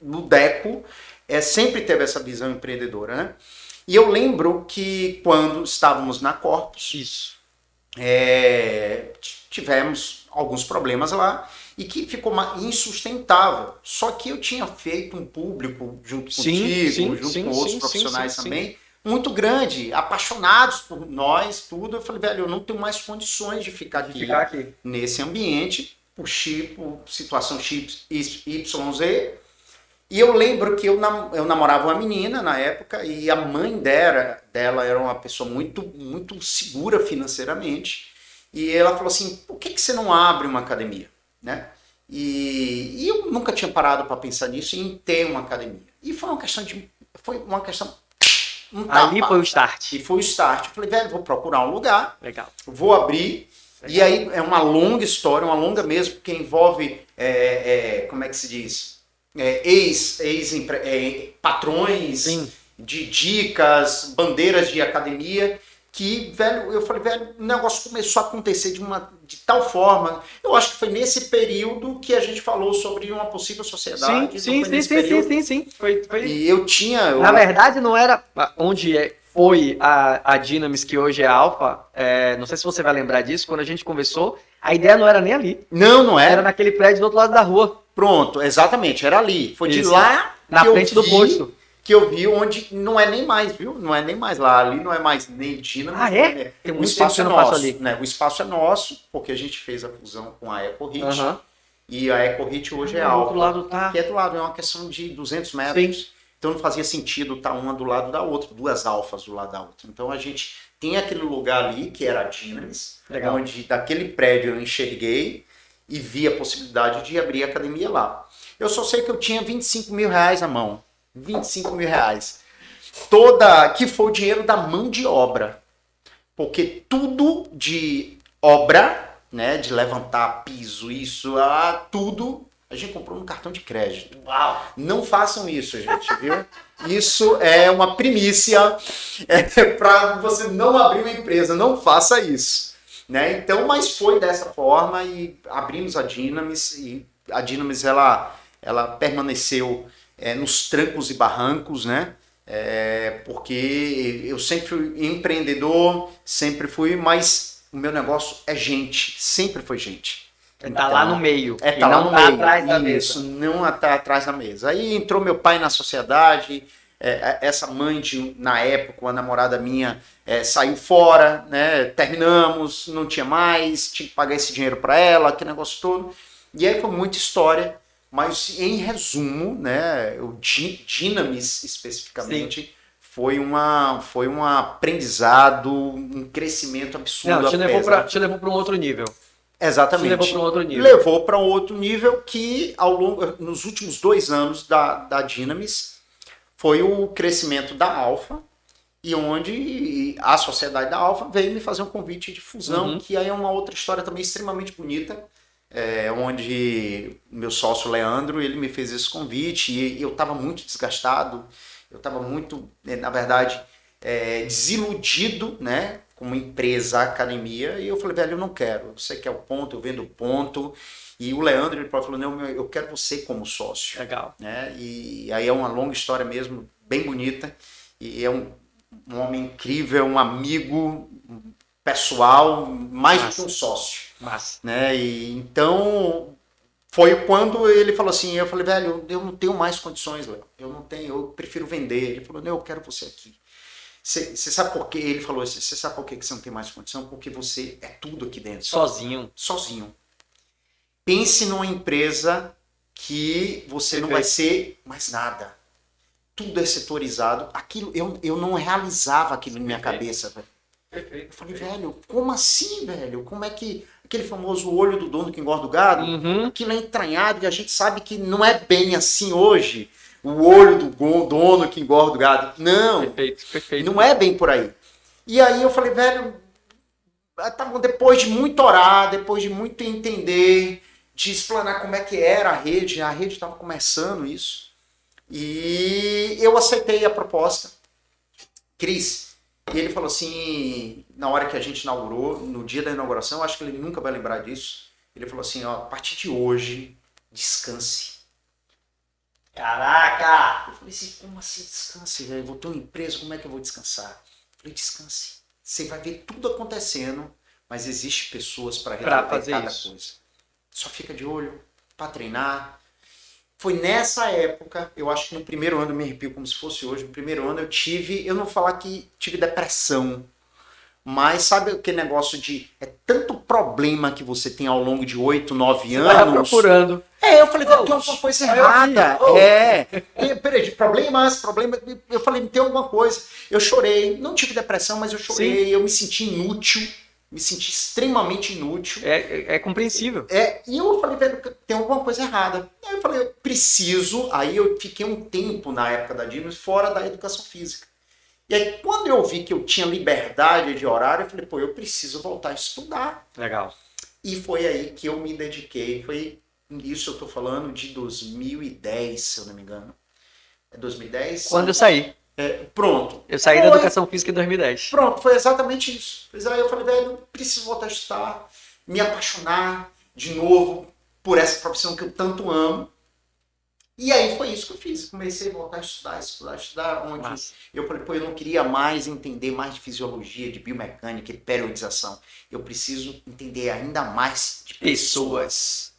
no Deco, sempre teve essa visão empreendedora, né? E eu lembro que quando estávamos na Corpus, tivemos alguns problemas lá e que ficou insustentável. Só que eu tinha feito um público junto contigo, junto com outros profissionais também, muito grande, apaixonados por nós, tudo. Eu falei, velho, eu não tenho mais condições de ficar aqui nesse ambiente, por situação X, Y, Z. E eu lembro que eu namorava uma menina na época e a mãe dela era uma pessoa muito, muito segura financeiramente. E ela falou assim, por que você não abre uma academia? Né? E eu nunca tinha parado para pensar nisso em ter uma academia. E foi uma questão Ali foi o start. E foi o start. Eu falei, velho, vou procurar um lugar. Legal. Vou abrir. Legal. E aí é uma longa história, uma longa mesmo, porque envolve, como é que se diz? Patrões de dicas, bandeiras de academia, que, velho, eu falei, velho, o negócio começou a acontecer de tal forma. Eu acho que foi nesse período que a gente falou sobre uma possível sociedade. Sim. Foi. E eu tinha... Na verdade, não era onde foi a Dynamis, que hoje é Alpha. Não sei se você vai lembrar disso, quando a gente conversou, a ideia não era nem ali. Não era. Era naquele prédio do outro lado da rua. Pronto, exatamente, era ali. Foi Isso. De lá na frente do posto. Que eu vi onde não é nem mais, viu? Não é nem mais lá. Ali não é mais nem Dynamis. Ah, é? Tem muito espaço que eu não passo ali. Né? O espaço é nosso, porque a gente fez a fusão com a EcoHit. E a EcoHit hoje é Alpha. Do lado tá... Que é do lado, é uma questão de 200 metros. Sim. Então não fazia sentido estar uma do lado da outra, 2 alfas do lado da outra. Então a gente tem aquele lugar ali, que era a Dynamis, onde daquele prédio eu enxerguei e vi a possibilidade de abrir a academia lá. Eu só sei que eu tinha 25 mil reais na mão. 25 mil reais. Que foi o dinheiro da mão de obra. Porque tudo de obra, né, de levantar piso, tudo, a gente comprou no cartão de crédito. Uau! Não façam isso, gente, viu? Isso é uma primícia para você não abrir uma empresa. Não faça isso. Né? Então, mas foi dessa forma e abrimos a Dynamis. E a Dynamis, ela permaneceu nos trancos e barrancos, né? Porque eu sempre fui empreendedor, sempre fui, mas o meu negócio é gente, sempre foi gente. Tá lá no meio. Tá lá no meio. Atrás da mesa. Isso, não tá atrás da mesa. Aí entrou meu pai na sociedade, essa mãe, na época, uma namorada minha, saiu fora, né? Terminamos, não tinha mais, tinha que pagar esse dinheiro para ela, aquele negócio todo. E aí foi muita história, mas em resumo, né? O Dynamis especificamente. Sim. Foi um aprendizado, um crescimento absurdo. Não, te levou para um outro nível. Exatamente. Te levou para um outro nível. Levou para um outro nível que, nos últimos 2 anos da Dynamis, foi o crescimento da Alfa, e onde a sociedade da Alfa veio me fazer um convite de fusão, que aí é uma outra história também extremamente bonita, onde meu sócio Leandro, ele me fez esse convite, e eu estava muito desgastado, eu estava muito, na verdade, desiludido, né, como empresa, academia, e eu falei, velho, eu não quero, você quer o ponto, eu vendo o ponto, e o Leandro, ele falou, não, eu quero você como sócio. Legal. Né, e aí é uma longa história mesmo, bem bonita, e é um homem incrível, um amigo pessoal, mais do que um sócio. Massa. Né, e então... Foi quando ele falou assim, eu falei, velho, eu não tenho mais condições, Léo. Eu prefiro vender. Ele falou, não, eu quero você aqui. Você sabe por quê? Ele falou assim, você sabe por quê que você não tem mais condição? Porque você é tudo aqui dentro. Sozinho. Sozinho. Pense numa empresa que você não vai ser mais nada. Tudo é setorizado. Aquilo, eu não realizava aquilo na minha cabeça, velho. Perfeito. Eu falei, velho, como assim, velho? Como é que... Aquele famoso olho do dono que engorda o gado, aquilo é entranhado e a gente sabe que não é bem assim hoje, o olho do dono que engorda o gado. Não, perfeito. Não é bem por aí. E aí eu falei, velho, depois de muito orar, depois de muito entender, de explanar como é que era a rede estava começando isso, e eu aceitei a proposta. Cris, e ele falou assim, na hora que a gente inaugurou, no dia da inauguração, acho que ele nunca vai lembrar disso, ele falou assim, ó, a partir de hoje, descanse. Caraca! Eu falei assim, como assim descanse, velho? Eu vou ter uma empresa, como é que eu vou descansar? Eu falei, descanse. Você vai ver tudo acontecendo, mas existe pessoas para resolver cada coisa. Só fica de olho para treinar. Foi nessa época, eu acho que no primeiro ano, eu me arrepio como se fosse hoje, no primeiro ano eu não vou falar que tive depressão, mas sabe aquele negócio de, tanto problema que você tem ao longo de 8, 9 anos. Você vai procurando. Eu falei, tem alguma coisa errada. Peraí, problemas, eu falei, tem alguma coisa. Eu chorei, não tive depressão, mas eu chorei, Sim. Eu me senti inútil. Me senti extremamente inútil. É compreensível. E eu falei, velho, tem alguma coisa errada. Aí eu falei, eu preciso. Aí eu fiquei um tempo na época da Dynamis fora da educação física. E aí quando eu vi que eu tinha liberdade de horário, eu falei, pô, eu preciso voltar a estudar. Legal. E foi aí que eu me dediquei. Foi isso, eu tô falando de 2010, se eu não me engano. É 2010? Quando eu saí. Pronto. Eu saí da educação física em 2010. Pronto, foi exatamente isso. Aí eu falei, velho, eu preciso voltar a estudar, me apaixonar de novo por essa profissão que eu tanto amo. E aí foi isso que eu fiz. Comecei a voltar a estudar, onde eu falei, pô, eu não queria mais entender mais de fisiologia, de biomecânica, de periodização. Eu preciso entender ainda mais de pessoas.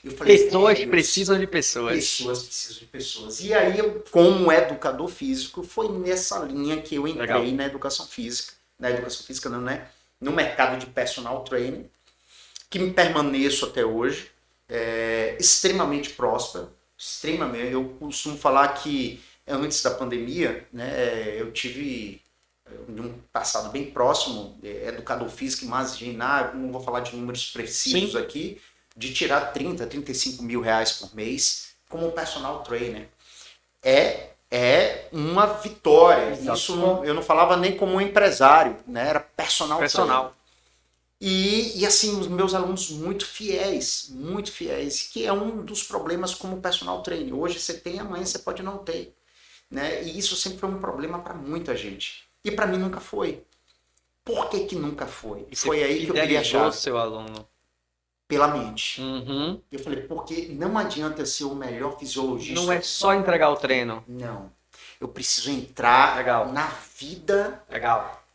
Eu falei, pessoas precisam de pessoas. Pessoas precisam de pessoas. E aí, eu, como educador físico, foi nessa linha que eu entrei na educação física. Na educação física não, né? No mercado de personal training, que me permaneço até hoje, extremamente próspero. Extremamente. Eu costumo falar que antes da pandemia, né, eu tive um passado bem próximo, educador físico, imaginar, não vou falar de números precisos Sim. aqui, de tirar 30, 35 mil reais por mês como personal trainer. É uma vitória. Exato. Isso eu não falava nem como um empresário, né? Era personal trainer. E assim, os meus alunos muito fiéis, que é um dos problemas como personal trainer. Hoje você tem, amanhã você pode não ter. Né? E isso sempre foi um problema para muita gente. E para mim nunca foi. Por que nunca foi? E foi aí que eu queria achar. O seu aluno. Pela mente. Uhum. Eu falei, porque não adianta ser o melhor fisiologista. Não é só entregar o treino. Não. Eu preciso entrar na vida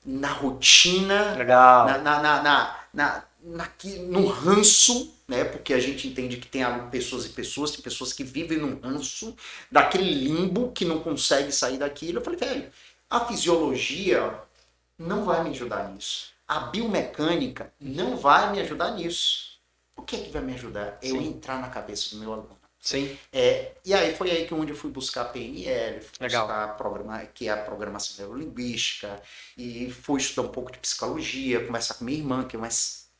na rotina, Legal. no ranço, né? Porque a gente entende que tem pessoas e pessoas, tem pessoas que vivem num ranço, daquele limbo que não consegue sair daquilo. Eu falei, velho, a fisiologia não vai me ajudar nisso. A biomecânica não vai me ajudar nisso. O que é que vai me ajudar? É eu Sim. entrar na cabeça do meu aluno. Sim. E aí foi aí que onde eu fui buscar PNL, fui Legal. buscar que é a programação neurolinguística, e fui estudar um pouco de psicologia, conversar com minha irmã, que é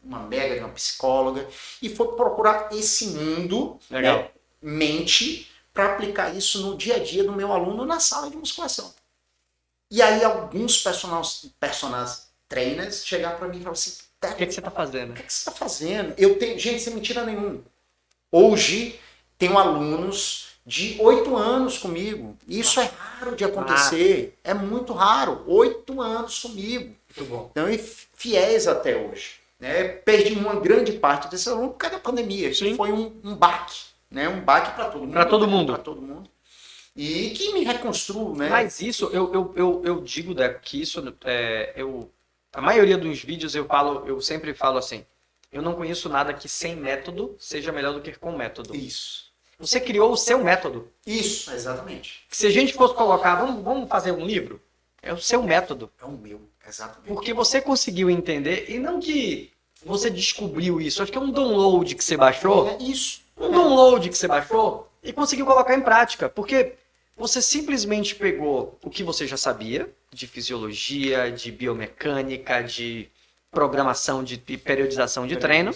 uma mega de uma psicóloga, e foi procurar esse mundo, Legal. né, mente, para aplicar isso no dia a dia do meu aluno na sala de musculação. E aí alguns personagens trainers chegaram para mim e falaram assim, O que você tá fazendo? o que você está fazendo? Eu tenho, gente, sem mentira nenhuma. Hoje tenho alunos de 8 anos comigo. Isso é raro de acontecer. É muito raro. 8 anos comigo. Muito bom. Então, e fiéis até hoje. Né? Perdi uma grande parte desse aluno por causa da pandemia. Sim. Que foi um baque. Né? Um baque para todo mundo. Para todo mundo. Para todo mundo. E que me reconstruo, né? Mas isso, eu digo, Deco, que isso, a maioria dos vídeos eu sempre falo assim, eu não conheço nada que sem método seja melhor do que com método. Isso. Você criou o seu método. Isso, exatamente. Se a gente fosse colocar, vamos fazer um livro, é o seu método. É o meu, exatamente. Porque você conseguiu entender, e não que você descobriu isso, acho que é um download que você baixou, É isso. um download que você baixou e conseguiu colocar em prática. Porque você simplesmente pegou o que você já sabia, de fisiologia, de biomecânica, de programação, de periodização de treino.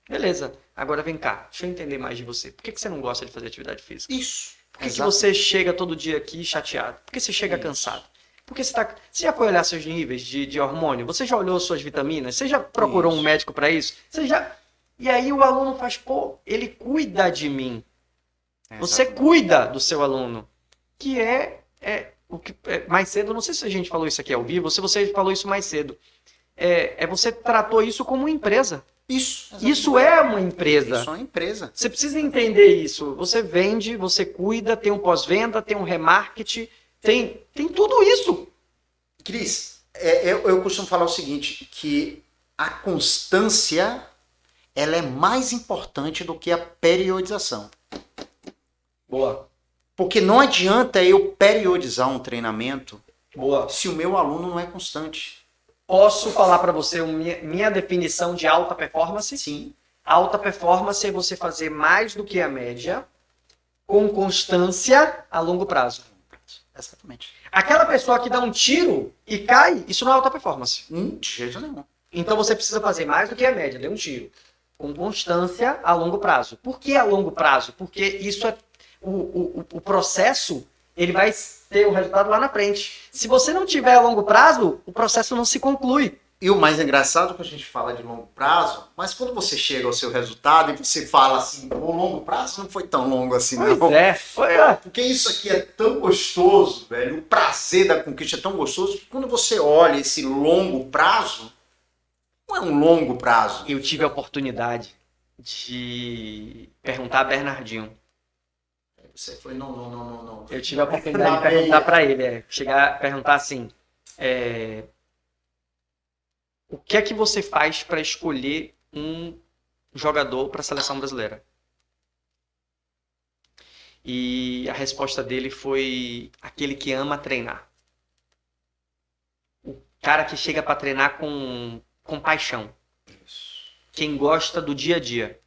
Beleza, agora vem cá, deixa eu entender mais de você. Por que você não gosta de fazer atividade física? Isso. Por que você chega todo dia aqui chateado? Por que você chega cansado? Porque você já foi olhar seus níveis de hormônio? Você já olhou suas vitaminas? Você já procurou um médico para isso? E aí o aluno faz, pô, ele cuida de mim. Você cuida do seu aluno. Que o que mais cedo, não sei se a gente falou isso aqui ao vivo, ou se você falou isso mais cedo. Você tratou isso como uma empresa. Isso. Isso é uma empresa. Isso é uma empresa. Você precisa entender isso. Você vende, você cuida, tem um pós-venda, tem um remarketing, tem tudo isso. Cris, eu costumo falar o seguinte, que a constância ela é mais importante do que a periodização. Boa. Porque não adianta eu periodizar um treinamento Boa. se o meu aluno não é constante. Posso falar para você minha definição de alta performance? Sim. Alta performance é você fazer mais do que a média com constância a longo prazo. Exatamente. Aquela pessoa que dá um tiro e cai, isso não é alta performance. De jeito nenhum. Então você precisa fazer mais do que a média, deu um tiro. Com constância a longo prazo. Por que a longo prazo? Porque isso é o processo, ele vai ter o resultado lá na frente. Se você não tiver a longo prazo, o processo não se conclui. E o mais engraçado é que a gente fala de longo prazo, mas quando você chega ao seu resultado e você fala assim, o longo prazo não foi tão longo assim, não. Pois é. Porque isso aqui é tão gostoso, velho. O prazer da conquista é tão gostoso que quando você olha esse longo prazo, não é um longo prazo. Eu tive a oportunidade de perguntar a Bernardinho. Você foi, não. Eu tive a oportunidade de perguntar para ele, chegar a perguntar assim, o que é que você faz para escolher um jogador para a seleção brasileira? E a resposta dele foi aquele que ama treinar. O cara que chega para treinar com paixão. Quem gosta do dia a dia.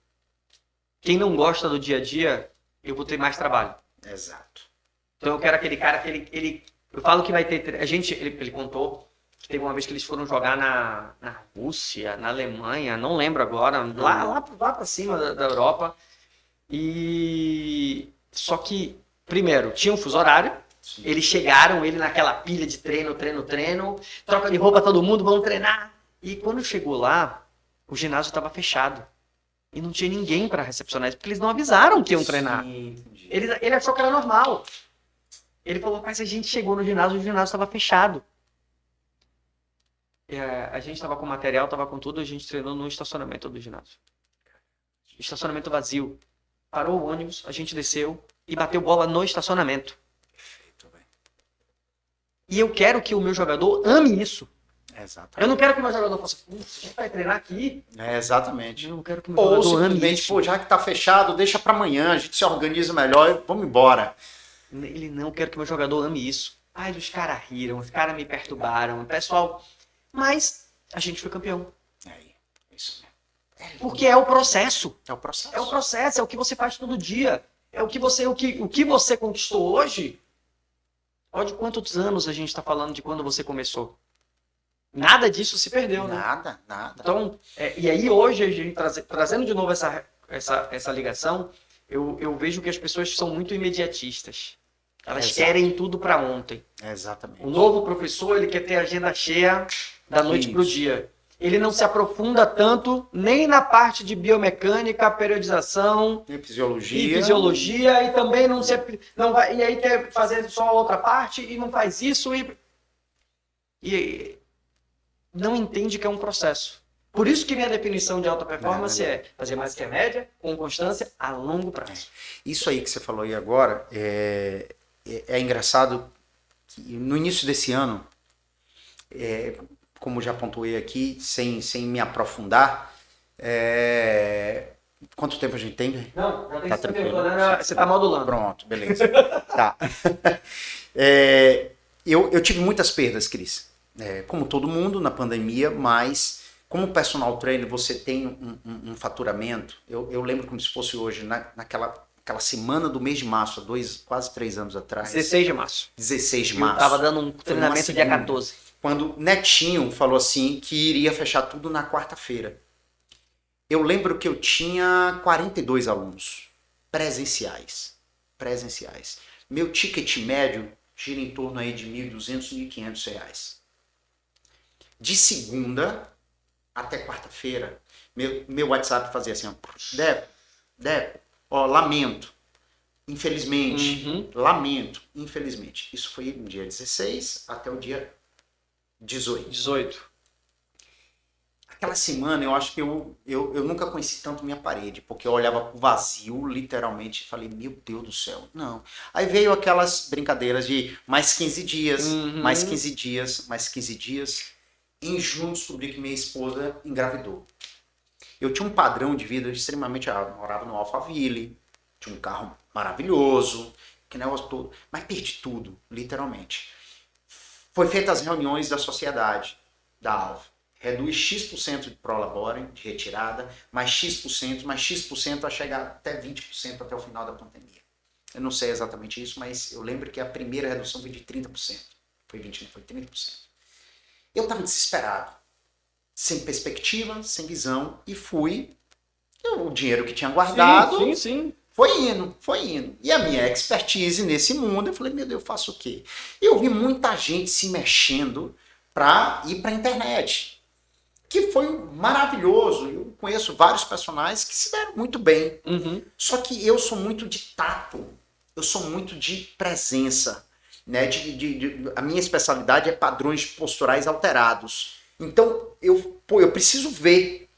Quem não gosta do dia a dia, eu vou ter mais trabalho. Exato. Então eu quero aquele cara que eu falo que vai ter... Ele contou que teve uma vez que eles foram jogar na Rússia, na Alemanha, não lembro agora, lá para cima da Europa. E só que, primeiro, tinha um fuso horário. Sim. Eles chegaram, ele naquela pilha de treino, troca de roupa todo mundo, vão treinar. E quando chegou lá, o ginásio estava fechado. E não tinha ninguém para recepcionar isso, porque eles não avisaram que iam treinar. Ele achou que era normal. Ele falou, mas a gente chegou no ginásio, o ginásio estava fechado. A gente estava com material, estava com tudo, a gente treinou no estacionamento do ginásio. Estacionamento vazio. Parou o ônibus, a gente desceu e bateu bola no estacionamento. Perfeito, velho. E eu quero que o meu jogador ame isso. Exatamente. Eu não quero que o meu jogador faça, putz, a gente vai treinar aqui. Exatamente. Eu não quero que o meu Ou jogador ame simplesmente, isso. pô, já que tá fechado, deixa para amanhã, a gente se organiza melhor e vamos embora. Ele não quer que o meu jogador ame isso. Ai, os caras riram, os caras me perturbaram, pessoal. Mas a gente foi campeão. É isso mesmo. Porque é o processo. É o processo. É o processo, é o que você faz todo dia. É o que você conquistou hoje. Olha de quantos anos a gente está falando de quando você começou. Nada disso se perdeu, né? Nada. Então, e aí hoje, a gente trazendo de novo essa ligação, eu vejo que as pessoas são muito imediatistas. Elas Exato. querem tudo para ontem. Exatamente. O novo professor, ele quer ter a agenda cheia da noite para o dia. Ele não se aprofunda tanto nem na parte de biomecânica, periodização, E e fisiologia, e também não vai, e aí quer fazer só a outra parte e não faz isso e não entende que é um processo. Por isso que minha definição de alta performance é fazer mais que a média, com constância, a longo prazo. Isso aí que você falou aí agora é engraçado que no início desse ano, como já pontuei aqui, sem me aprofundar, quanto tempo a gente tem? Não, já tem Tá que tranquilo. você está modulando. Pronto, beleza. Tá. Eu tive muitas perdas, Cris. Como todo mundo na pandemia, mas como personal trainer você tem um faturamento. Eu lembro como se fosse hoje, naquela semana do mês de março, há quase 3 anos atrás. 16 de março. 16 de Eu março. estava dando um treinamento dia 14. Quando Netinho falou assim que iria fechar tudo na quarta-feira. Eu lembro que eu tinha 42 alunos presenciais. Meu ticket médio gira em torno aí de R$ 1.200, R$ 1.500. De segunda até quarta-feira, meu WhatsApp fazia assim, ó, Deco, ó, lamento, infelizmente, infelizmente. Isso foi no dia 16 até o dia 18. Aquela semana eu acho que eu nunca conheci tanto minha parede, porque eu olhava pro vazio, literalmente, e falei, meu Deus do céu, não. Aí veio aquelas brincadeiras de mais 15 dias, mais 15 dias, mais 15 dias. Em junho descobri que minha esposa engravidou. Eu tinha um padrão de vida extremamente... Eu morava no Alphaville, tinha um carro maravilhoso, que negócio todo, mas perdi tudo, literalmente. Foi feitas as reuniões da sociedade, da Alfa. Reduz X% de prolabore, de retirada, mais X%, a chegar até 20% até o final da pandemia. Eu não sei exatamente isso, mas eu lembro que a primeira redução foi de 30%. Foi 20%, não foi 30%. Eu estava desesperado, sem perspectiva, sem visão, e fui. O dinheiro que tinha guardado Sim. foi indo. E a minha expertise nesse mundo, eu falei, meu Deus, eu faço o quê? Eu vi muita gente se mexendo para ir para a internet, que foi maravilhoso. Eu conheço vários personagens que se deram muito bem. Só que eu sou muito de tato, eu sou muito de presença. Né, a minha especialidade é padrões posturais alterados. Então, eu preciso ver.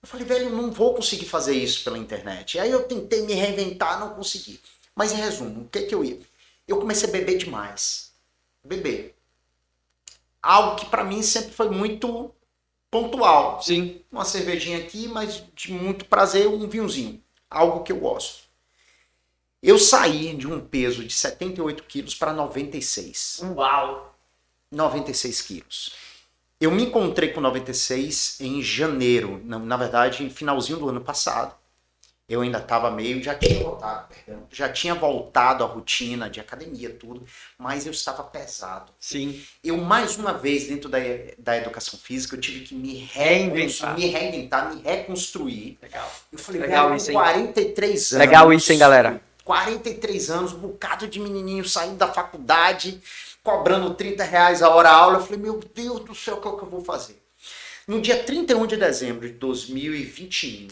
Eu falei, velho, eu não vou conseguir fazer isso pela internet. Aí eu tentei me reinventar, não consegui. Mas em resumo, o que eu ia? Eu comecei a beber demais. Beber. Algo que para mim sempre foi muito pontual. Sim. Uma cervejinha aqui, mas de muito prazer, um vinhozinho. Algo que eu gosto. Eu saí de um peso de 78 quilos para 96. Uau! 96 quilos. Eu me encontrei com 96 em janeiro, na verdade, em finalzinho do ano passado. Eu ainda estava já tinha voltado à rotina de academia, tudo, mas eu estava pesado. Sim. Eu, mais uma vez, dentro da educação física, eu tive que me reinventar, me reconstruir. Legal. Eu falei, legal velho, isso, 43 anos. Legal isso, hein, galera? 43 anos, um bocado de menininho saindo da faculdade, cobrando R$30 a hora a aula. Eu falei, meu Deus do céu, o que é que eu vou fazer? No dia 31 de dezembro de 2021,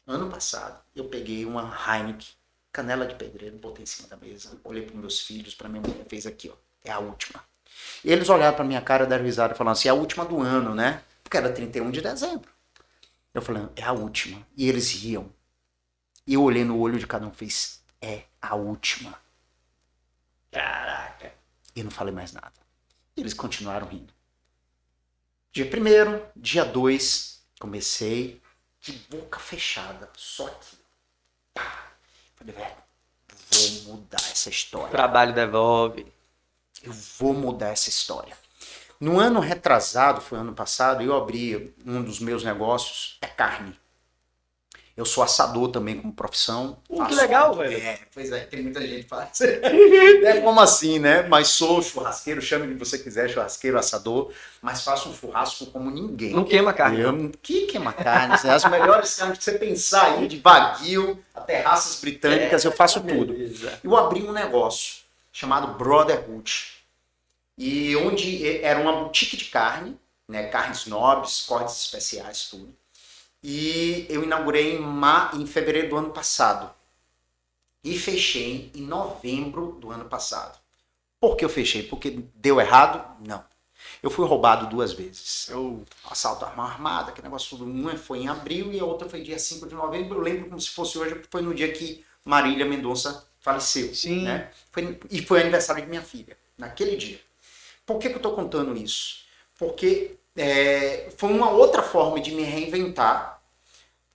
ano passado, eu peguei uma Heineken, canela de pedreiro, botei em cima da mesa, olhei para meus filhos, para minha mulher, fez aqui, ó, é a última. E eles olharam para minha cara, deram risada, falando assim, é a última do ano, né? Porque era 31 de dezembro. Eu falei, é a última. E eles riam. E eu olhei no olho de cada um, fez... É a última. Caraca. E não falei mais nada. Eles continuaram rindo. Dia 1º, dia 2, comecei de boca fechada, só que, pá, falei, velho, vou mudar essa O história. trabalho devolve. Eu vou mudar essa história. No ano retrasado, foi ano passado, eu abri um dos meus negócios, é carne. Eu sou assador também como profissão. Que legal, velho. Pois é, tem muita gente que fala assim. É como assim, né? Mas sou churrasqueiro, chame o que você quiser, churrasqueiro, assador, mas faço um churrasco como ninguém. Não queima carne. Que queima carne? As melhores carnes que você pensar aí, de Wagyu até raças britânicas, eu faço tudo. Eu abri um negócio chamado Brotherhood, e onde era uma boutique de carne, né? Carnes nobres, cortes especiais, tudo. E eu inaugurei em fevereiro do ano passado. E fechei em novembro do ano passado. Por que eu fechei? Porque deu errado? Não. Eu fui roubado 2 vezes. Assalto à arma armada, aquele negócio tudo. Uma foi em abril e a outra foi dia 5 de novembro. Eu lembro como se fosse hoje, porque foi no dia que Marília Mendonça faleceu. Sim. Né? E foi aniversário de minha filha, naquele dia. Por que eu estou contando isso? Porque foi uma outra forma de me reinventar.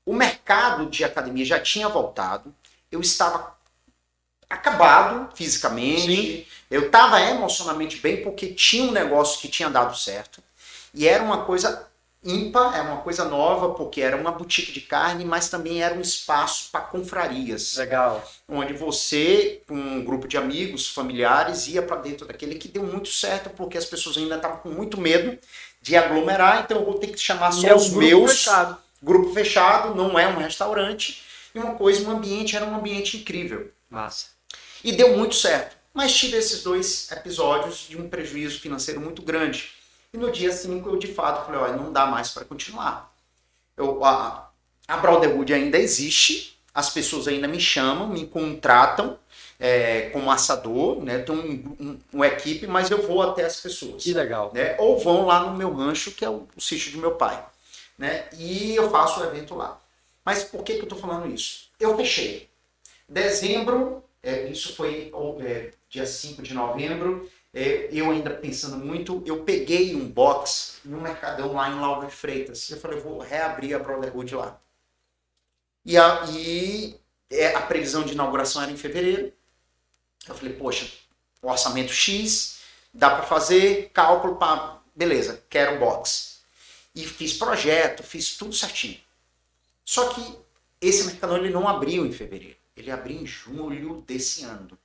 O mercado de academia já tinha voltado, eu estava acabado fisicamente, Sim. eu estava emocionalmente bem porque tinha um negócio que tinha dado certo, e era uma coisa ímpar, era uma coisa nova, porque era uma boutique de carne, mas também era um espaço para confrarias. Legal. Onde você, com um grupo de amigos, familiares, ia para dentro daquele, que deu muito certo, porque as pessoas ainda estavam com muito medo de aglomerar, então eu vou ter que chamar só os meus. Fechado. Grupo fechado, não é um restaurante, e uma coisa, um ambiente, era um ambiente incrível. Massa. E deu muito certo. Mas tive esses 2 episódios de um prejuízo financeiro muito grande. E no dia 5 eu de fato falei, olha, não dá mais para continuar. A Brotherhood ainda existe, as pessoas ainda me chamam, me contratam como assador, né? Tem uma equipe, mas eu vou até as pessoas. Que legal. Né? Ou vão lá no meu rancho, que é o sítio do meu pai. Né? E eu faço o evento lá. Mas por que eu estou falando isso? Eu fechei. Dezembro, isso foi dia 5 de novembro, eu ainda pensando muito, eu peguei um box no Mercadão lá em Lauro de Freitas. Eu falei, vou reabrir a Brotherhood lá. E a previsão de inauguração era em fevereiro. Eu falei, poxa, orçamento X, dá para fazer, cálculo para... Beleza, quero um box. E fiz projeto, fiz tudo certinho. Só que esse Mercadão ele não abriu em fevereiro. Ele abriu em julho desse ano.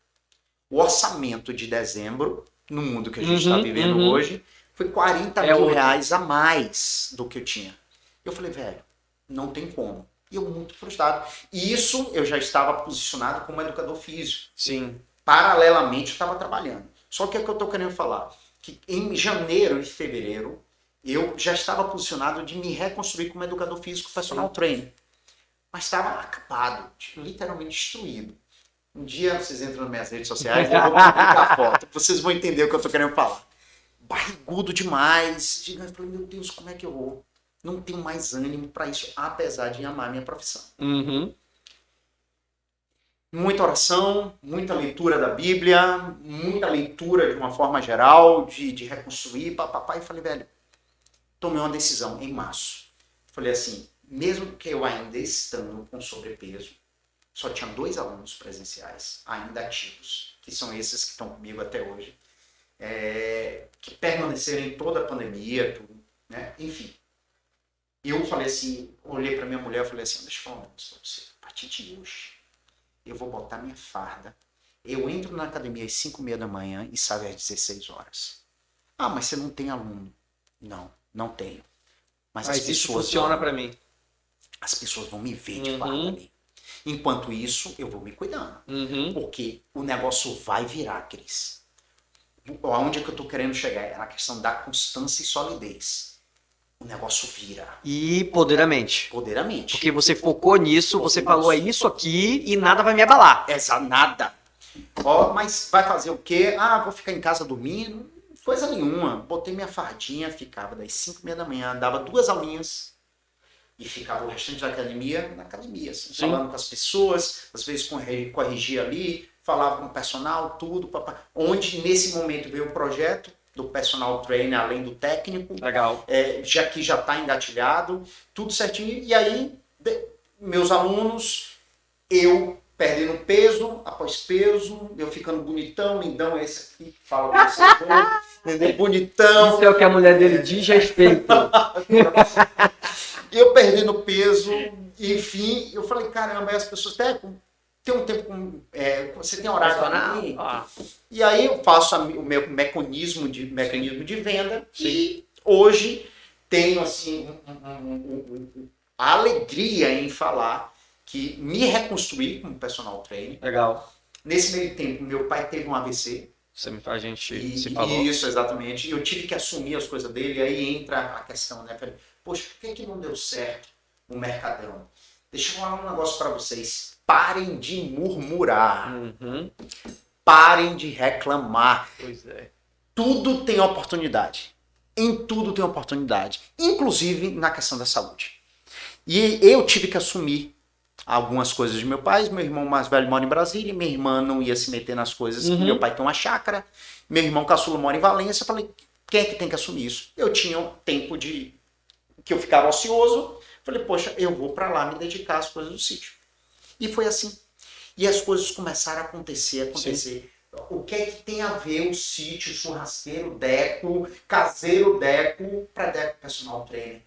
O orçamento de dezembro, no mundo que a gente está vivendo hoje, foi 40 mil reais a mais do que eu tinha. Eu falei, velho, não tem como. E eu muito frustrado. E isso eu já estava posicionado como educador físico. Sim. Paralelamente eu estava trabalhando. Só que é o que eu estou querendo falar. Que em janeiro e fevereiro, eu já estava posicionado de me reconstruir como educador físico personal trainer. Mas estava acabado, literalmente destruído. Um dia vocês entram nas minhas redes sociais, eu vou publicar a foto. Vocês vão entender o que eu estou querendo falar. Barrigudo demais. Eu falei, meu Deus, como é que eu vou? Não tenho mais ânimo para isso, apesar de amar a minha profissão. Muita oração, muita leitura da Bíblia, muita leitura de uma forma geral, de reconstruir, papapá. E falei, velho, tomei uma decisão em março. Falei assim, mesmo que eu ainda estando com sobrepeso, só tinha 2 alunos presenciais, ainda ativos, que são esses que estão comigo até hoje, que permaneceram em toda a pandemia, tudo, né? Enfim. Eu falei assim, olhei para minha mulher e falei assim, deixa eu falar um negócio pra você, a partir de hoje, eu vou botar minha farda, eu entro na academia às 5h30 da manhã e saio às 16 horas. Ah, mas você não tem aluno. Não tenho. Mas as isso pessoas funciona para mim. As pessoas vão me ver de farda ali. Enquanto isso, eu vou me cuidando. Porque o negócio vai virar, Cris. Aonde é que eu tô querendo chegar? É na questão da constância e solidez. O negócio vira. E poderamente. Poderamente. Porque você focou nisso, você falou, é isso aqui e nada vai me abalar. Nada. Mas vai fazer o quê? Vou ficar em casa dormindo. Coisa nenhuma. Botei minha fardinha, ficava das 5h30 da manhã, dava 2 aulinhas e ficava o restante da academia na academia, assim, falando com as pessoas, às vezes corrigia ali, falava com o personal, tudo, onde nesse momento veio o projeto do personal trainer, além do técnico. Legal. Já que já está engatilhado, tudo certinho. E aí, meus alunos, eu perdendo peso, após peso, eu ficando bonitão, lindão, esse aqui que fala com você, entendeu? Bonitão. Isso é o que a mulher dele diz respeito. Eu perdendo peso, enfim, eu falei, caramba, aí as pessoas até tem um tempo com. Você tem horário para mim? E aí eu faço o meu mecanismo de venda. Sim. E hoje tenho assim a alegria em falar que me reconstruí como personal trainer. Legal. Nesse meio tempo, meu pai teve um AVC. A gente se falou. Isso, exatamente. E eu tive que assumir as coisas dele. E aí entra a questão, né? Falei, poxa, por que não deu certo no Mercadão? Deixa eu falar um negócio para vocês. Parem de murmurar. Uhum. Parem de reclamar. Pois é. Tudo tem oportunidade. Em tudo tem oportunidade. Inclusive na questão da saúde. E eu tive que assumir algumas coisas de meu pai. Meu irmão mais velho mora em Brasília. Minha irmã não ia se meter nas coisas. Uhum. Meu pai tem uma chácara. Meu irmão caçula mora em Valência. Eu falei, quem é que tem que assumir isso? Eu tinha um tempo que eu ficava ocioso. Falei, poxa, eu vou para lá me dedicar às coisas do sítio. E foi assim. E as coisas começaram a acontecer. Sim. O que é que tem a ver o sítio, churrasqueiro, Deco, caseiro Deco, para Deco Personal Trainer?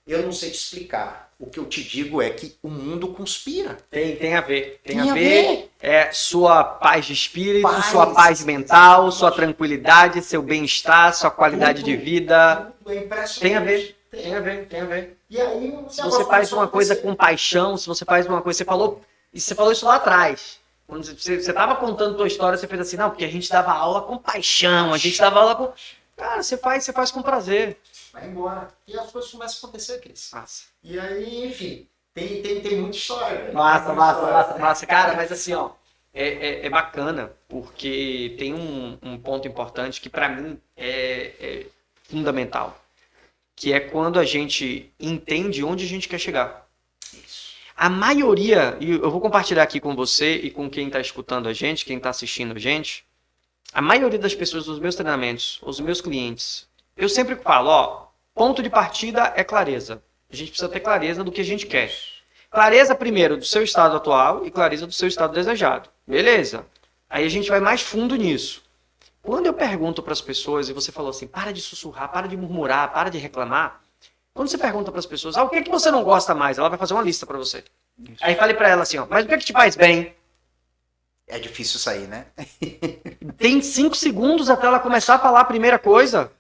Eu não sei te explicar. O que eu te digo é que o mundo conspira. Tem a ver. Tem Tem a a ver. Sua paz de espírito, Paz. sua paz mental, sua tranquilidade, seu bem-estar, sua qualidade de vida. É impressionante. Tem a ver. Tem a ver, tem a ver. E aí, Se você faz uma coisa com paixão, se você faz uma coisa... Você falou isso lá atrás. Quando você estava contando a tua história, você fez assim, não, porque a gente dava aula com paixão, a gente dava aula com... Cara, você faz com prazer. Vai embora. E as coisas começam a acontecer, Cris. Massa. E aí, enfim, tem muita história, velho. Massa. Cara, mas assim, ó, é bacana, porque tem um ponto importante que pra mim é fundamental, que é quando a gente entende onde a gente quer chegar. A maioria, e eu vou compartilhar aqui com você e com quem está escutando a gente, quem está assistindo a gente, a maioria das pessoas dos meus treinamentos, os meus clientes, eu sempre falo, ó, ponto de partida é clareza. A gente precisa ter clareza do que a gente quer. Clareza primeiro do seu estado atual e clareza do seu estado desejado. Beleza. Aí a gente vai mais fundo nisso. Quando eu pergunto para as pessoas, e você falou assim, para de sussurrar, para de murmurar, para de reclamar. Quando você pergunta para as pessoas, o que é que você não gosta mais? Ela vai fazer uma lista para você. Isso. Aí fale para ela assim, ó, mas o que é que te faz bem? É difícil sair, né? Tem 5 segundos até ela começar a falar a primeira coisa.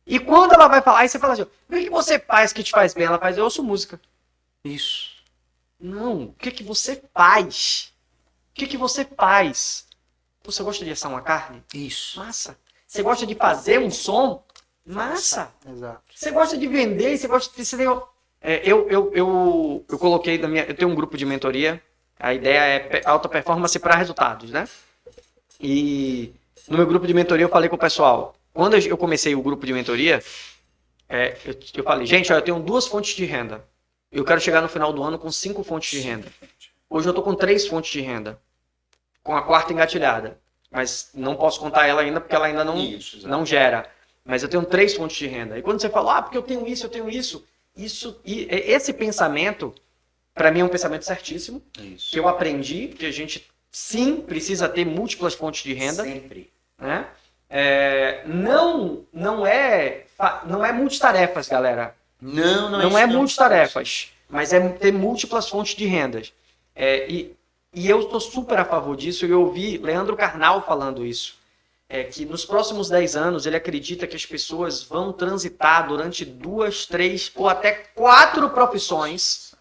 E quando ela vai falar, aí você fala assim, o que é que você faz que te faz bem? Ela faz, eu ouço música. Isso. Não, o que é que você faz? O que é que você faz? Você gosta de assar uma carne? Isso. Massa. Você gosta de fazer um som? Massa. Exato. Você gosta de vender? Você gosta de... Eu coloquei na minha... Eu tenho um grupo de mentoria. A ideia é alta performance para resultados, né? E no meu grupo de mentoria eu falei com o pessoal. Quando eu comecei o grupo de mentoria, eu falei, gente, eu tenho 2 fontes de renda. Eu quero chegar no final do ano com 5 fontes de renda. Hoje eu tô com 3 fontes de renda. Com a 4ª engatilhada. Mas não posso contar ela ainda, porque ela ainda não gera. Mas eu tenho 3 fontes de renda. E quando você fala, porque eu tenho isso, e esse pensamento, para mim é um pensamento certíssimo, que eu aprendi, que a gente, sim, precisa ter múltiplas fontes de renda. Sempre. Né? Não é multitarefas, galera. Não é multitarefas, mas é ter múltiplas fontes de rendas. E eu estou super a favor disso, e eu ouvi Leandro Carnal falando isso. Que nos próximos 10 anos ele acredita que as pessoas vão transitar durante 2, 3 ou até 4 profissões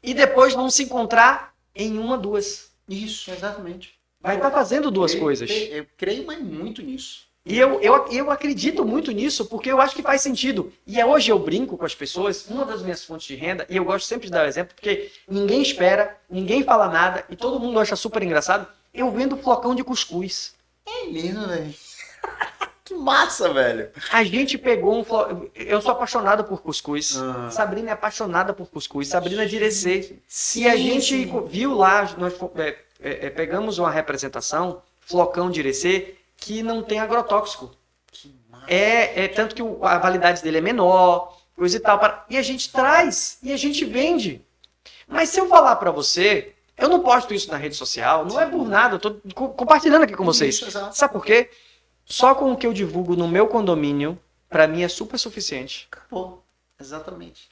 e depois vão se encontrar em 1, 2. Isso, exatamente. Vai estar fazendo 2 coisas. Eu creio muito nisso. E eu acredito muito nisso porque eu acho que faz sentido. E hoje eu brinco com as pessoas, uma das minhas fontes de renda, e eu gosto sempre de dar o exemplo, porque ninguém espera, ninguém fala nada, e todo mundo acha super engraçado, eu vendo flocão de cuscuz. É lindo, velho. Que massa, velho. A gente pegou eu sou apaixonado por cuscuz. Sabrina é apaixonada por cuscuz. Sabrina é Direcê. E a gente viu lá, nós pegamos uma representação, flocão Direcê, que não tem agrotóxico. Que massa. Tanto que a validade dele é menor, coisa e tal. E a gente traz, e a gente vende. Mas se eu falar para você, eu não posto isso na rede social, não é por nada, eu tô compartilhando aqui com vocês. Isso, exato. Sabe por quê? Só com o que eu divulgo no meu condomínio, para mim é super suficiente. Acabou. Exatamente.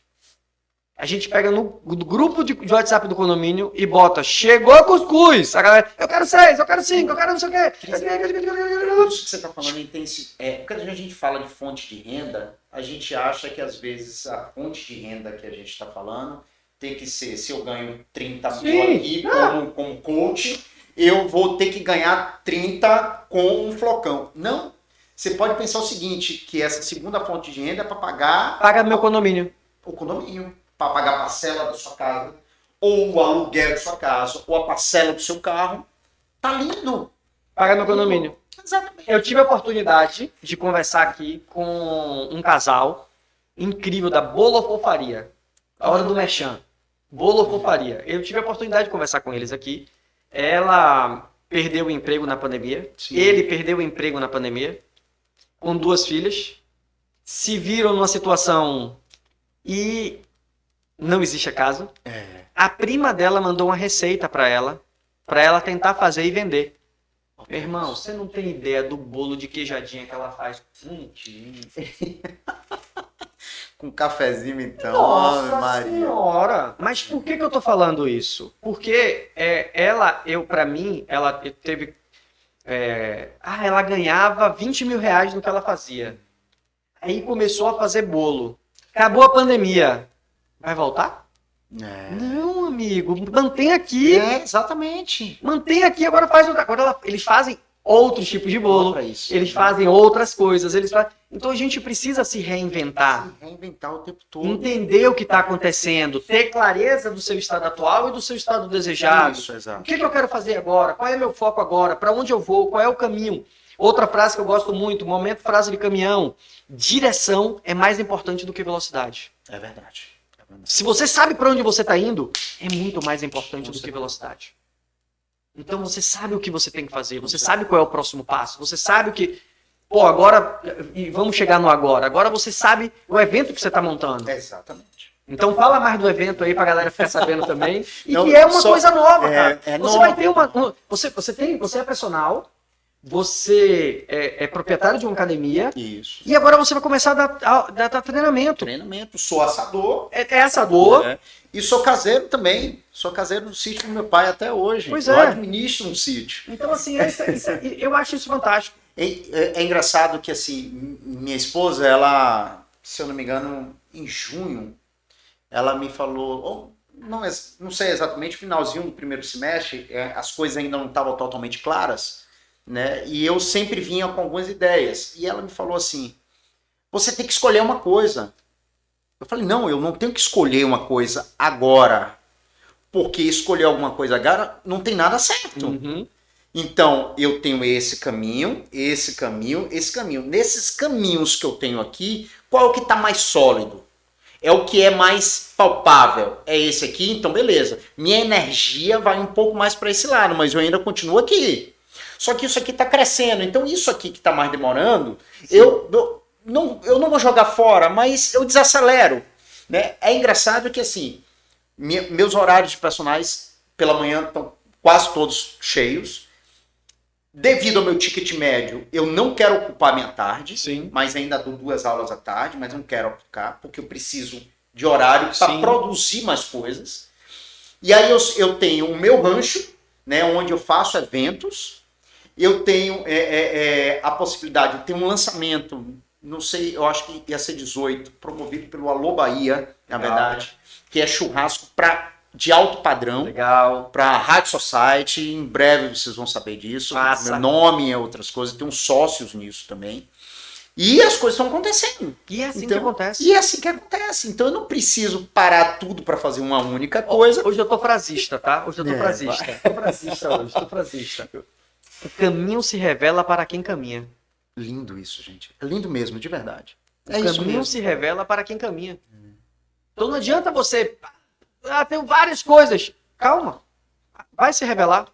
A gente pega no grupo de WhatsApp do condomínio e bota, chegou cuscuz. A galera, eu quero 6, eu quero 5, eu quero não sei o quê. Isso que você está falando quando a gente fala de fonte de renda, a gente acha que às vezes a fonte de renda que a gente está falando tem que ser, se eu ganho 30 mil aqui como coach, eu vou ter que ganhar 30 com um flocão. Não. Você pode pensar o seguinte, que essa segunda fonte de renda é para pagar... Paga meu condomínio. O condomínio, para pagar a parcela da sua casa, ou o aluguel da sua casa, ou a parcela do seu carro. Tá lindo. Paga meu condomínio. Exatamente. Eu tive a oportunidade de conversar aqui com um casal incrível da Bolofofaria. A hora do Mechan. Bolofofaria. Eu tive a oportunidade de conversar com eles aqui. Ela perdeu o emprego na pandemia. Sim. Ele perdeu o emprego na pandemia. Com 2 filhas. Se viram numa situação e não existe acaso. A prima dela mandou uma receita para ela tentar fazer e vender. Meu irmão, você não tem ideia do bolo de queijadinha que ela faz. Com cafezinho, então. Nossa Maria. senhora! Mas por que eu tô falando isso? Porque pra mim, ela teve... ela ganhava 20 mil reais no que ela fazia. Aí começou a fazer bolo. Acabou a pandemia. Vai voltar? Não, amigo. Mantém aqui. Exatamente. Mantém aqui, agora faz outra. Agora eles fazem outros tipos de bolo. Isso. Eles fazem outras coisas. Então a gente precisa se reinventar. Se reinventar o tempo todo. Entender o que está acontecendo. Ter clareza do seu estado atual e do seu estado desejado. Isso, exato. O que eu quero fazer agora? Qual é meu foco agora? Para onde eu vou? Qual é o caminho? Outra frase que eu gosto muito, momento frase de caminhão. Direção é mais importante do que velocidade. É verdade. Se você sabe para onde você está indo, é muito mais importante do que velocidade. Então você sabe o que você tem que fazer, você sabe qual é o próximo passo, você sabe o que... agora, e vamos chegar no agora. Agora você sabe o evento que você está montando. Exatamente. Então fala mais do evento aí pra galera ficar sabendo também. E que é uma coisa nova, cara. Você vai ter você é personal, você é proprietário de uma academia. Isso. E agora você vai começar a dar treinamento. Sou assador. É assador. E sou caseiro também. Sou caseiro no sítio do meu pai até hoje. Pois eu é. administro um sítio. Então, assim, eu acho isso fantástico. É engraçado que, assim, minha esposa, ela, se eu não me engano, em junho, ela me falou, não sei exatamente, finalzinho do primeiro semestre, as coisas ainda não estavam totalmente claras, né? E eu sempre vinha com algumas ideias. E ela me falou assim, você tem que escolher uma coisa. Eu falei, não, eu não tenho que escolher uma coisa agora. Porque escolher alguma coisa agora não tem nada certo. Uhum. Então, eu tenho esse caminho, esse caminho, esse caminho. Nesses caminhos que eu tenho aqui, qual é o que está mais sólido? É o que é mais palpável. É esse aqui, então beleza. Minha energia vai um pouco mais para esse lado, mas eu ainda continuo aqui. Só que isso aqui está crescendo. Então, isso aqui que está mais demorando, eu não vou jogar fora, mas eu desacelero. Né? É engraçado que, assim, meus horários de personagens pela manhã estão quase todos cheios. Devido ao meu ticket médio, eu não quero ocupar minha tarde, Sim. mas ainda dou 2 aulas à tarde, mas não quero ocupar, porque eu preciso de horário para produzir mais coisas. E aí eu tenho o meu rancho, né, onde eu faço eventos. Eu tenho a possibilidade de ter um lançamento, não sei, eu acho que ia ser 18, promovido pelo Alô Bahia, na verdade, que é churrasco de alto padrão. Legal. Para Rádio Society, em breve vocês vão saber disso. Massa. Meu nome e outras coisas, tem uns sócios nisso também. E as coisas estão acontecendo. E é assim que acontece. E é assim que acontece. Então eu não preciso parar tudo para fazer uma única coisa. Hoje eu tô frasista, tá? Hoje eu tô frasista. Tô frasista hoje, tô frasista. O caminho se revela para quem caminha. Lindo isso, gente. É lindo mesmo, de verdade. O caminho se revela para quem caminha. Então não adianta você... tem várias coisas. Calma. Vai se revelar.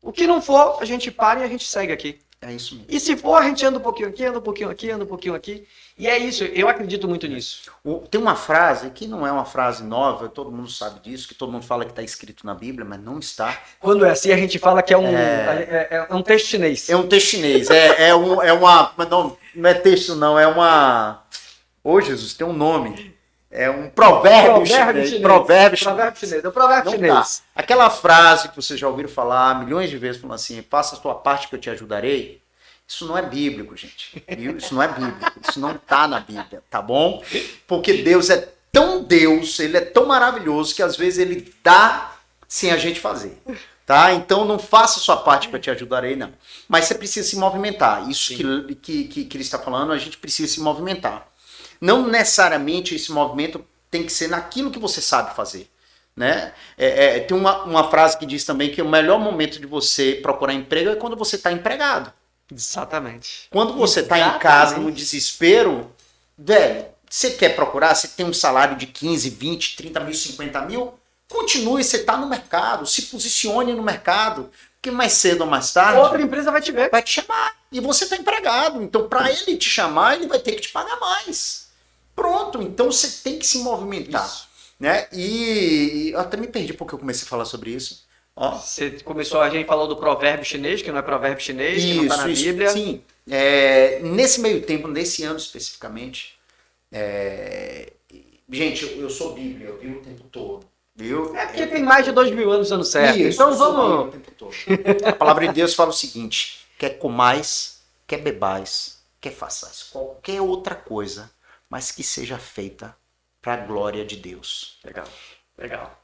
O que não for, a gente para e a gente segue aqui. É isso mesmo. E se for, a gente anda um pouquinho aqui, anda um pouquinho aqui, anda um pouquinho aqui. E é isso, eu acredito muito nisso. Tem uma frase que não é uma frase nova, todo mundo sabe disso, que todo mundo fala que está escrito na Bíblia, mas não está. Quando é assim, a gente fala que é um texto chinês. É um texto chinês, não é texto não, é uma... Ô Jesus, tem um nome. É um provérbio chinês. Provérbio chinês. É o provérbio Não chinês. dá. Aquela frase que vocês já ouviram falar milhões de vezes, falando assim, faça a sua parte que eu te ajudarei. Isso não é bíblico, gente. Isso não é bíblico. Isso não está na Bíblia, tá bom? Porque Deus, ele é tão maravilhoso que às vezes ele dá sem a gente fazer. Tá? Então não faça a sua parte que eu te ajudarei, não. Mas você precisa se movimentar. Isso que ele está falando, a gente precisa se movimentar. Não necessariamente esse movimento tem que ser naquilo que você sabe fazer. Né? Tem uma frase que diz também que o melhor momento de você procurar emprego é quando você está empregado. Exatamente. Quando você está em casa no desespero, velho, você quer procurar, você tem um salário de 15, 20, 30 mil, 50 mil, continue, você está no mercado, se posicione no mercado, porque mais cedo ou mais tarde... Outra empresa vai te ver. Vai te chamar, e você está empregado. Então, para ele te chamar, ele vai ter que te pagar mais. Pronto, então você tem que se movimentar. Isso. Né? E eu até me perdi porque eu comecei a falar sobre isso. Você começou, a gente falou do provérbio chinês, que não é provérbio chinês, que não está na Bíblia. Sim. Nesse meio tempo, nesse ano especificamente, gente, eu sou Bíblia, eu vi o tempo todo. Viu? É porque tem mais de 2000 anos dando certo. Isso, então vamos... o tempo todo. A palavra de Deus fala o seguinte, quer comais, quer bebais, quer façais qualquer outra coisa, mas que seja feita para a glória de Deus. Legal.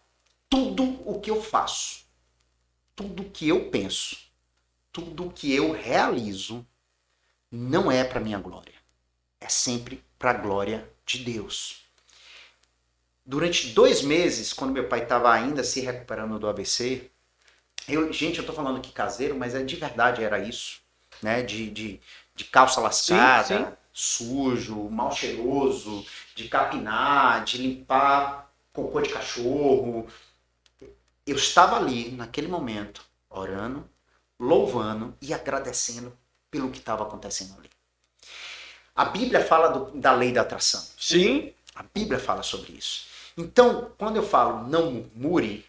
Tudo o que eu faço, tudo que eu penso, tudo que eu realizo, não é para minha glória. É sempre para a glória de Deus. Durante 2 meses, quando meu pai estava ainda se recuperando do AVC, eu tô falando aqui caseiro, mas de verdade era isso, né? De calça lascada, sujo, mal cheiroso, de capinar, de limpar cocô de cachorro. Eu estava ali, naquele momento, orando, louvando e agradecendo pelo que estava acontecendo ali. A Bíblia fala da lei da atração. Sim. A Bíblia fala sobre isso. Então, quando eu falo não murmure,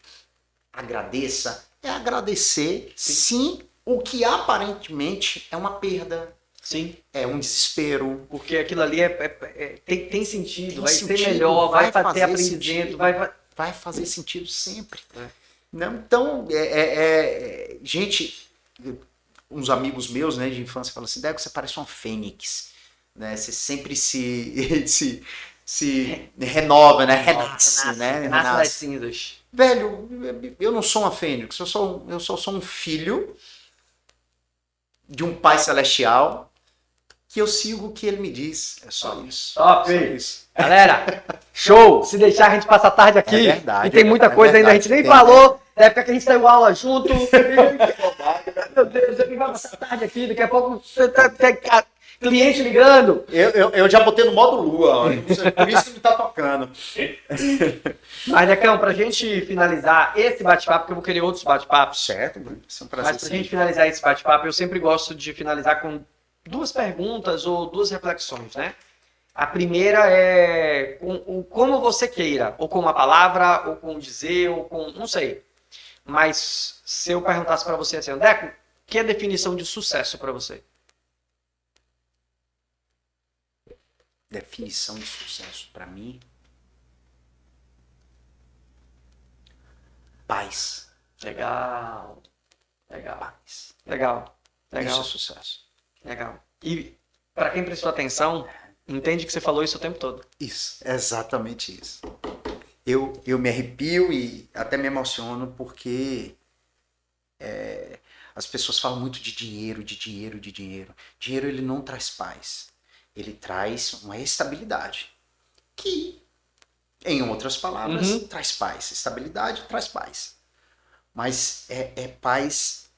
agradeça, é agradecer, sim, o que aparentemente é uma perda. Sim. É um desespero. Porque aquilo ali tem sentido, Tem vai sentido, ser melhor, vai ter fazer aprendizado, sentido. Vai fazer sentido sempre. Não, então, gente, uns amigos meus, né, de infância falam assim, Deco, você parece uma fênix, né? Você sempre se renova, né? Renasce das cinzas. Velho, eu não sou uma fênix, eu só sou um filho de um pai celestial que eu sigo o que ele me diz. É só isso. Top! Só isso. Galera, show! Se deixar, a gente passa a tarde aqui. É verdade, e tem muita coisa ainda, a gente nem falou. Da época que a gente saiu aula junto. Meu Deus, eu vai passar a tarde aqui. Daqui a pouco você tem cliente ligando. Eu já botei no modo lua, por isso que ele tá tocando. Mas, Decão, pra gente finalizar esse bate-papo, porque eu vou querer outros bate-papos. Certo, isso é um prazer. Mas pra gente finalizar esse bate-papo, eu sempre gosto de finalizar com 2 perguntas ou 2 reflexões, né? A primeira é como você queira, ou com uma palavra, ou com um dizer, ou com... não sei. Mas se eu perguntasse para você assim, Deco, que é a definição de sucesso para você? Definição de sucesso para mim? Paz. Legal. Paz. Legal. Isso é sucesso. Legal. E para quem prestou atenção, entende que você falou isso o tempo todo. Isso, exatamente isso. Eu me arrepio e até me emociono porque as pessoas falam muito de dinheiro. Dinheiro ele não traz paz. Ele traz uma estabilidade. Que, em outras palavras, traz paz. Estabilidade traz paz. Mas é paz.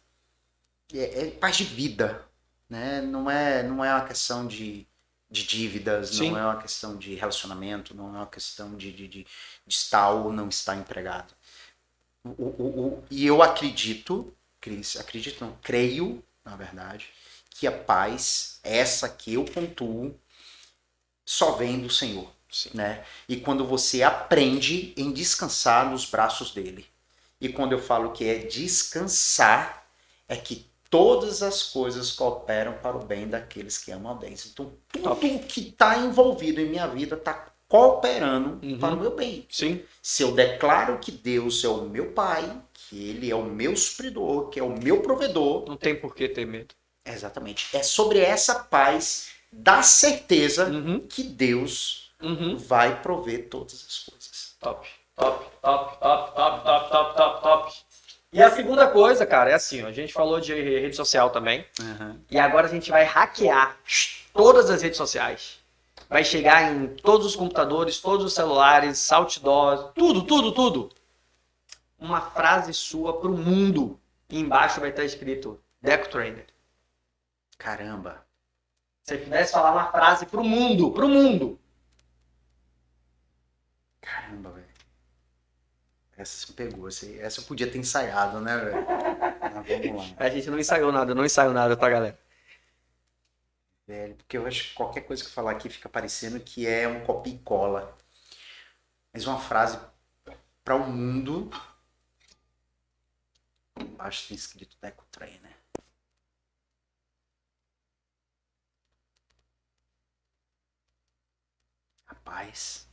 É paz de vida. Né? Não é uma questão de dívidas, Sim. Não é uma questão de relacionamento, não é uma questão de estar ou não estar empregado. E eu acredito, Cris, creio, na verdade, que a paz, essa que eu pontuo, só vem do Senhor. Sim. Né? E quando você aprende em descansar nos braços dele. E quando eu falo que é descansar, é que todas as coisas cooperam para o bem daqueles que amam a Deus. Então, tudo que está envolvido em minha vida está cooperando para o meu bem. Sim. Se eu declaro que Deus é o meu Pai, que Ele é o meu supridor, que é o meu provedor... Não tem por que ter medo. Exatamente. É sobre essa paz da certeza que Deus vai prover todas as coisas. Top. E a segunda coisa, cara, é assim, ó, a gente falou de rede social também, e agora a gente vai hackear todas as redes sociais. Vai chegar em todos os computadores, todos os celulares, outdoors, tudo. Uma frase sua pro mundo. E embaixo vai estar escrito Deco Trainer. Caramba. Se você pudesse falar uma frase pro mundo. Caramba, velho. Essa se pegou. Essa eu podia ter ensaiado, né, velho? Vamos lá. A gente não ensaiou nada, tá, galera? Velho, porque eu acho que qualquer coisa que eu falar aqui fica parecendo que é um copia e cola. Mas uma frase para o mundo. Embaixo tem escrito Deco Trainer. Rapaz.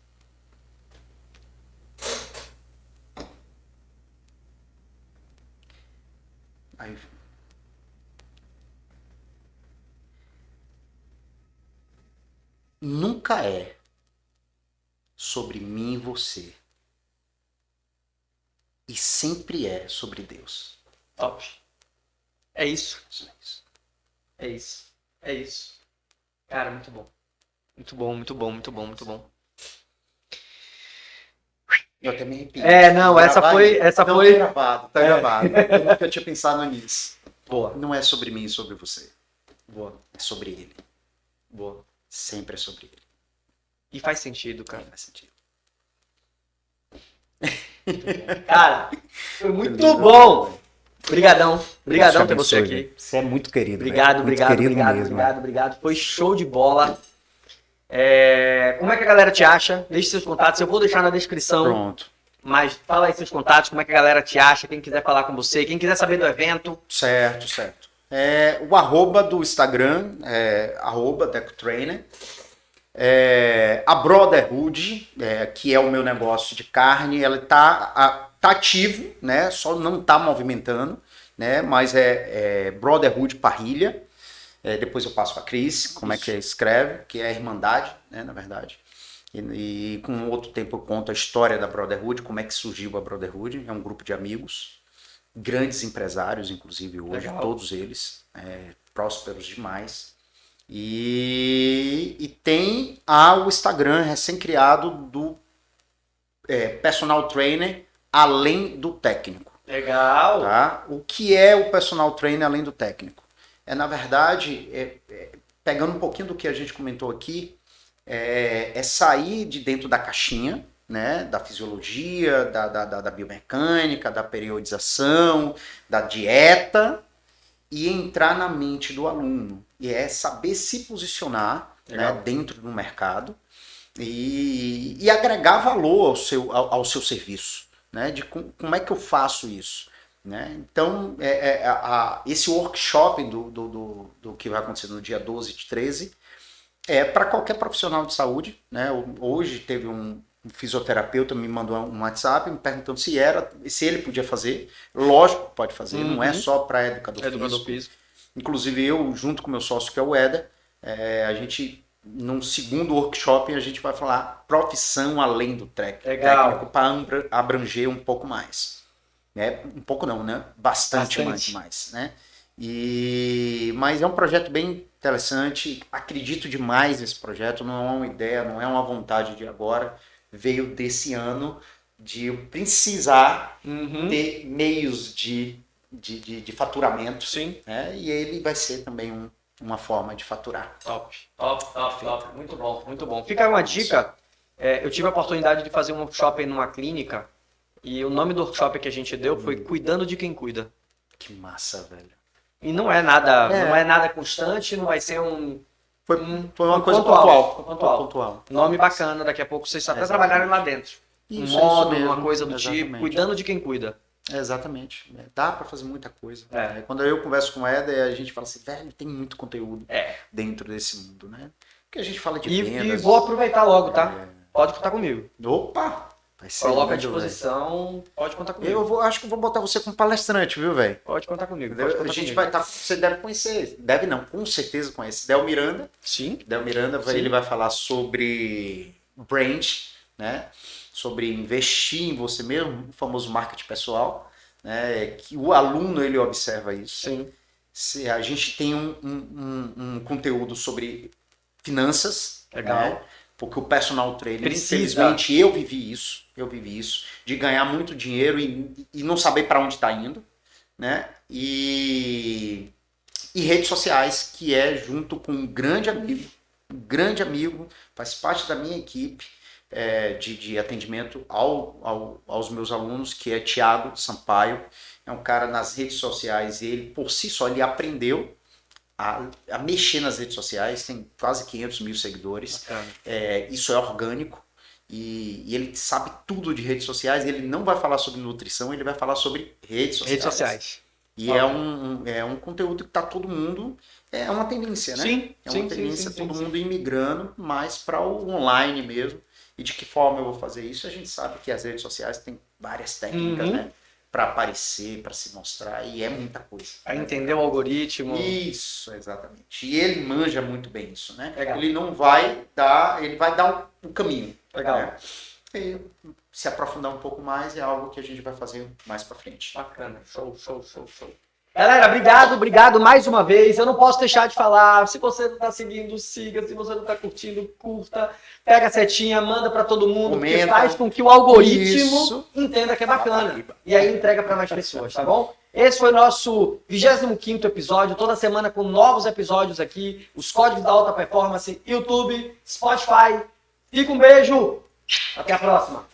Aí. Nunca é sobre mim e você. E sempre é sobre Deus. Top. É isso. É isso. Cara, muito bom. Muito bom. Eu até me arrepio. Essa foi... Tá gravado. Eu nunca tinha pensado nisso. Boa. Não é sobre mim e sobre você. Boa. É sobre ele. Boa. Sempre é sobre ele. E faz sentido, cara. Faz sentido. Cara, foi muito bom. Obrigadão ter você aqui. Você é muito querido. Obrigado. Foi show de bola. Como é que a galera te acha? Deixe seus contatos, eu vou deixar na descrição. Pronto. Mas fala aí seus contatos, como é que a galera te acha, quem quiser falar com você, quem quiser saber do evento. Certo. O arroba do Instagram é @DecoTrainer. A Brotherhood, que é o meu negócio de carne, ela tá ativo, né? Só não tá movimentando, né? Mas é Brotherhood Parrilha. Depois eu passo para a Cris, como é que escreve, que é a Irmandade, né, na verdade. E com outro tempo eu conto a história da Brotherhood, como é que surgiu a Brotherhood. É um grupo de amigos, grandes empresários, inclusive hoje, legal. Todos eles, prósperos demais. E tem o Instagram recém-criado do personal trainer além do técnico. Legal! Tá? O que é o personal trainer além do técnico? Na verdade, pegando um pouquinho do que a gente comentou aqui, sair de dentro da caixinha, né, da fisiologia, da biomecânica, da periodização, da dieta, e entrar na mente do aluno. E saber se posicionar, né, dentro do mercado e agregar valor ao seu serviço. Né, de como é que eu faço isso. Né? Então, esse workshop do que vai acontecer no dia 12 e 13 é para qualquer profissional de saúde. Né? Hoje teve um fisioterapeuta me mandou um WhatsApp me perguntando se ele podia fazer. Lógico que pode fazer, não é só para educador físico. Inclusive eu, junto com meu sócio que é o Éder, a gente, num segundo workshop, a gente vai falar profissão além do técnico para abranger um pouco mais. Um pouco não, né? Bastante. Mais, né? Mas é um projeto bem interessante, acredito demais nesse projeto, não é uma ideia, não é uma vontade de agora, veio desse ano de eu precisar ter meios de faturamento. Sim. Né? E ele vai ser também uma forma de faturar. Top. Muito bom. Fica uma dica, eu tive a oportunidade de fazer um workshop numa clínica. E o nome do workshop que a gente deu foi Cuidando de Quem Cuida. Que massa, velho. E não é nada constante, não vai ser Foi uma coisa pontual. pontual. Nome bacana, daqui a pouco vocês até Exatamente. trabalharem lá dentro. Isso, Um módulo, isso mesmo, uma coisa do tipo, exatamente. cuidando de quem cuida. Exatamente. Dá para fazer muita coisa. É. Quando eu converso com o Éder, a gente fala assim, velho, tem muito conteúdo É. dentro desse mundo, né? Porque a gente fala de E vendas. vou aproveitar logo, tá? Pode contar comigo. Opa! Vai ser Coloca à lindo, disposição, pode contar velho. comigo. Acho que eu vou botar você como palestrante, viu, velho? Pode contar comigo. Você deve conhecer, deve não, com certeza conhece. Del Miranda. Sim. Del Miranda, Sim. ele vai falar sobre brand, né? Sobre investir em você mesmo, o famoso marketing pessoal, né? Que o aluno ele observa isso. Sim. Se a gente tem um conteúdo sobre finanças, Legal. né? Porque o personal trainer, Precisa. infelizmente, eu vivi isso, de ganhar muito dinheiro e não saber para onde está indo, né? E redes sociais, que é junto com um grande amigo, faz parte da minha equipe de atendimento aos meus alunos, que é Thiago Sampaio. É um cara nas redes sociais, ele por si só ele aprendeu a mexer nas redes sociais, tem quase 500 mil seguidores. Isso é orgânico e ele sabe tudo de redes sociais. Ele não vai falar sobre nutrição, ele vai falar sobre redes sociais. Redes sociais. E é um conteúdo que tá todo mundo, é uma tendência, né? Sim, é uma tendência, todo mundo imigrando mais para o online mesmo. E de que forma eu vou fazer isso? A gente sabe que as redes sociais têm várias técnicas, né? Para aparecer, para se mostrar, e é muita coisa. Para entender o algoritmo. Isso, exatamente. E ele manja muito bem isso, né? Legal. Ele não vai dar, ele vai dar um caminho. Legal. Né? E se aprofundar um pouco mais é algo que a gente vai fazer mais para frente. Bacana. Show. Galera, obrigado mais uma vez. Eu não posso deixar de falar. Se você não tá seguindo, siga. Se você não tá curtindo, curta. Pega a setinha, manda para todo mundo. Comenta. Que faz com que o algoritmo Isso. entenda que é bacana. E aí entrega para mais pessoas, tá bom? Esse foi o nosso 25º episódio. Toda semana com novos episódios aqui. Os códigos da alta performance, YouTube, Spotify. Fica um beijo. Até a próxima.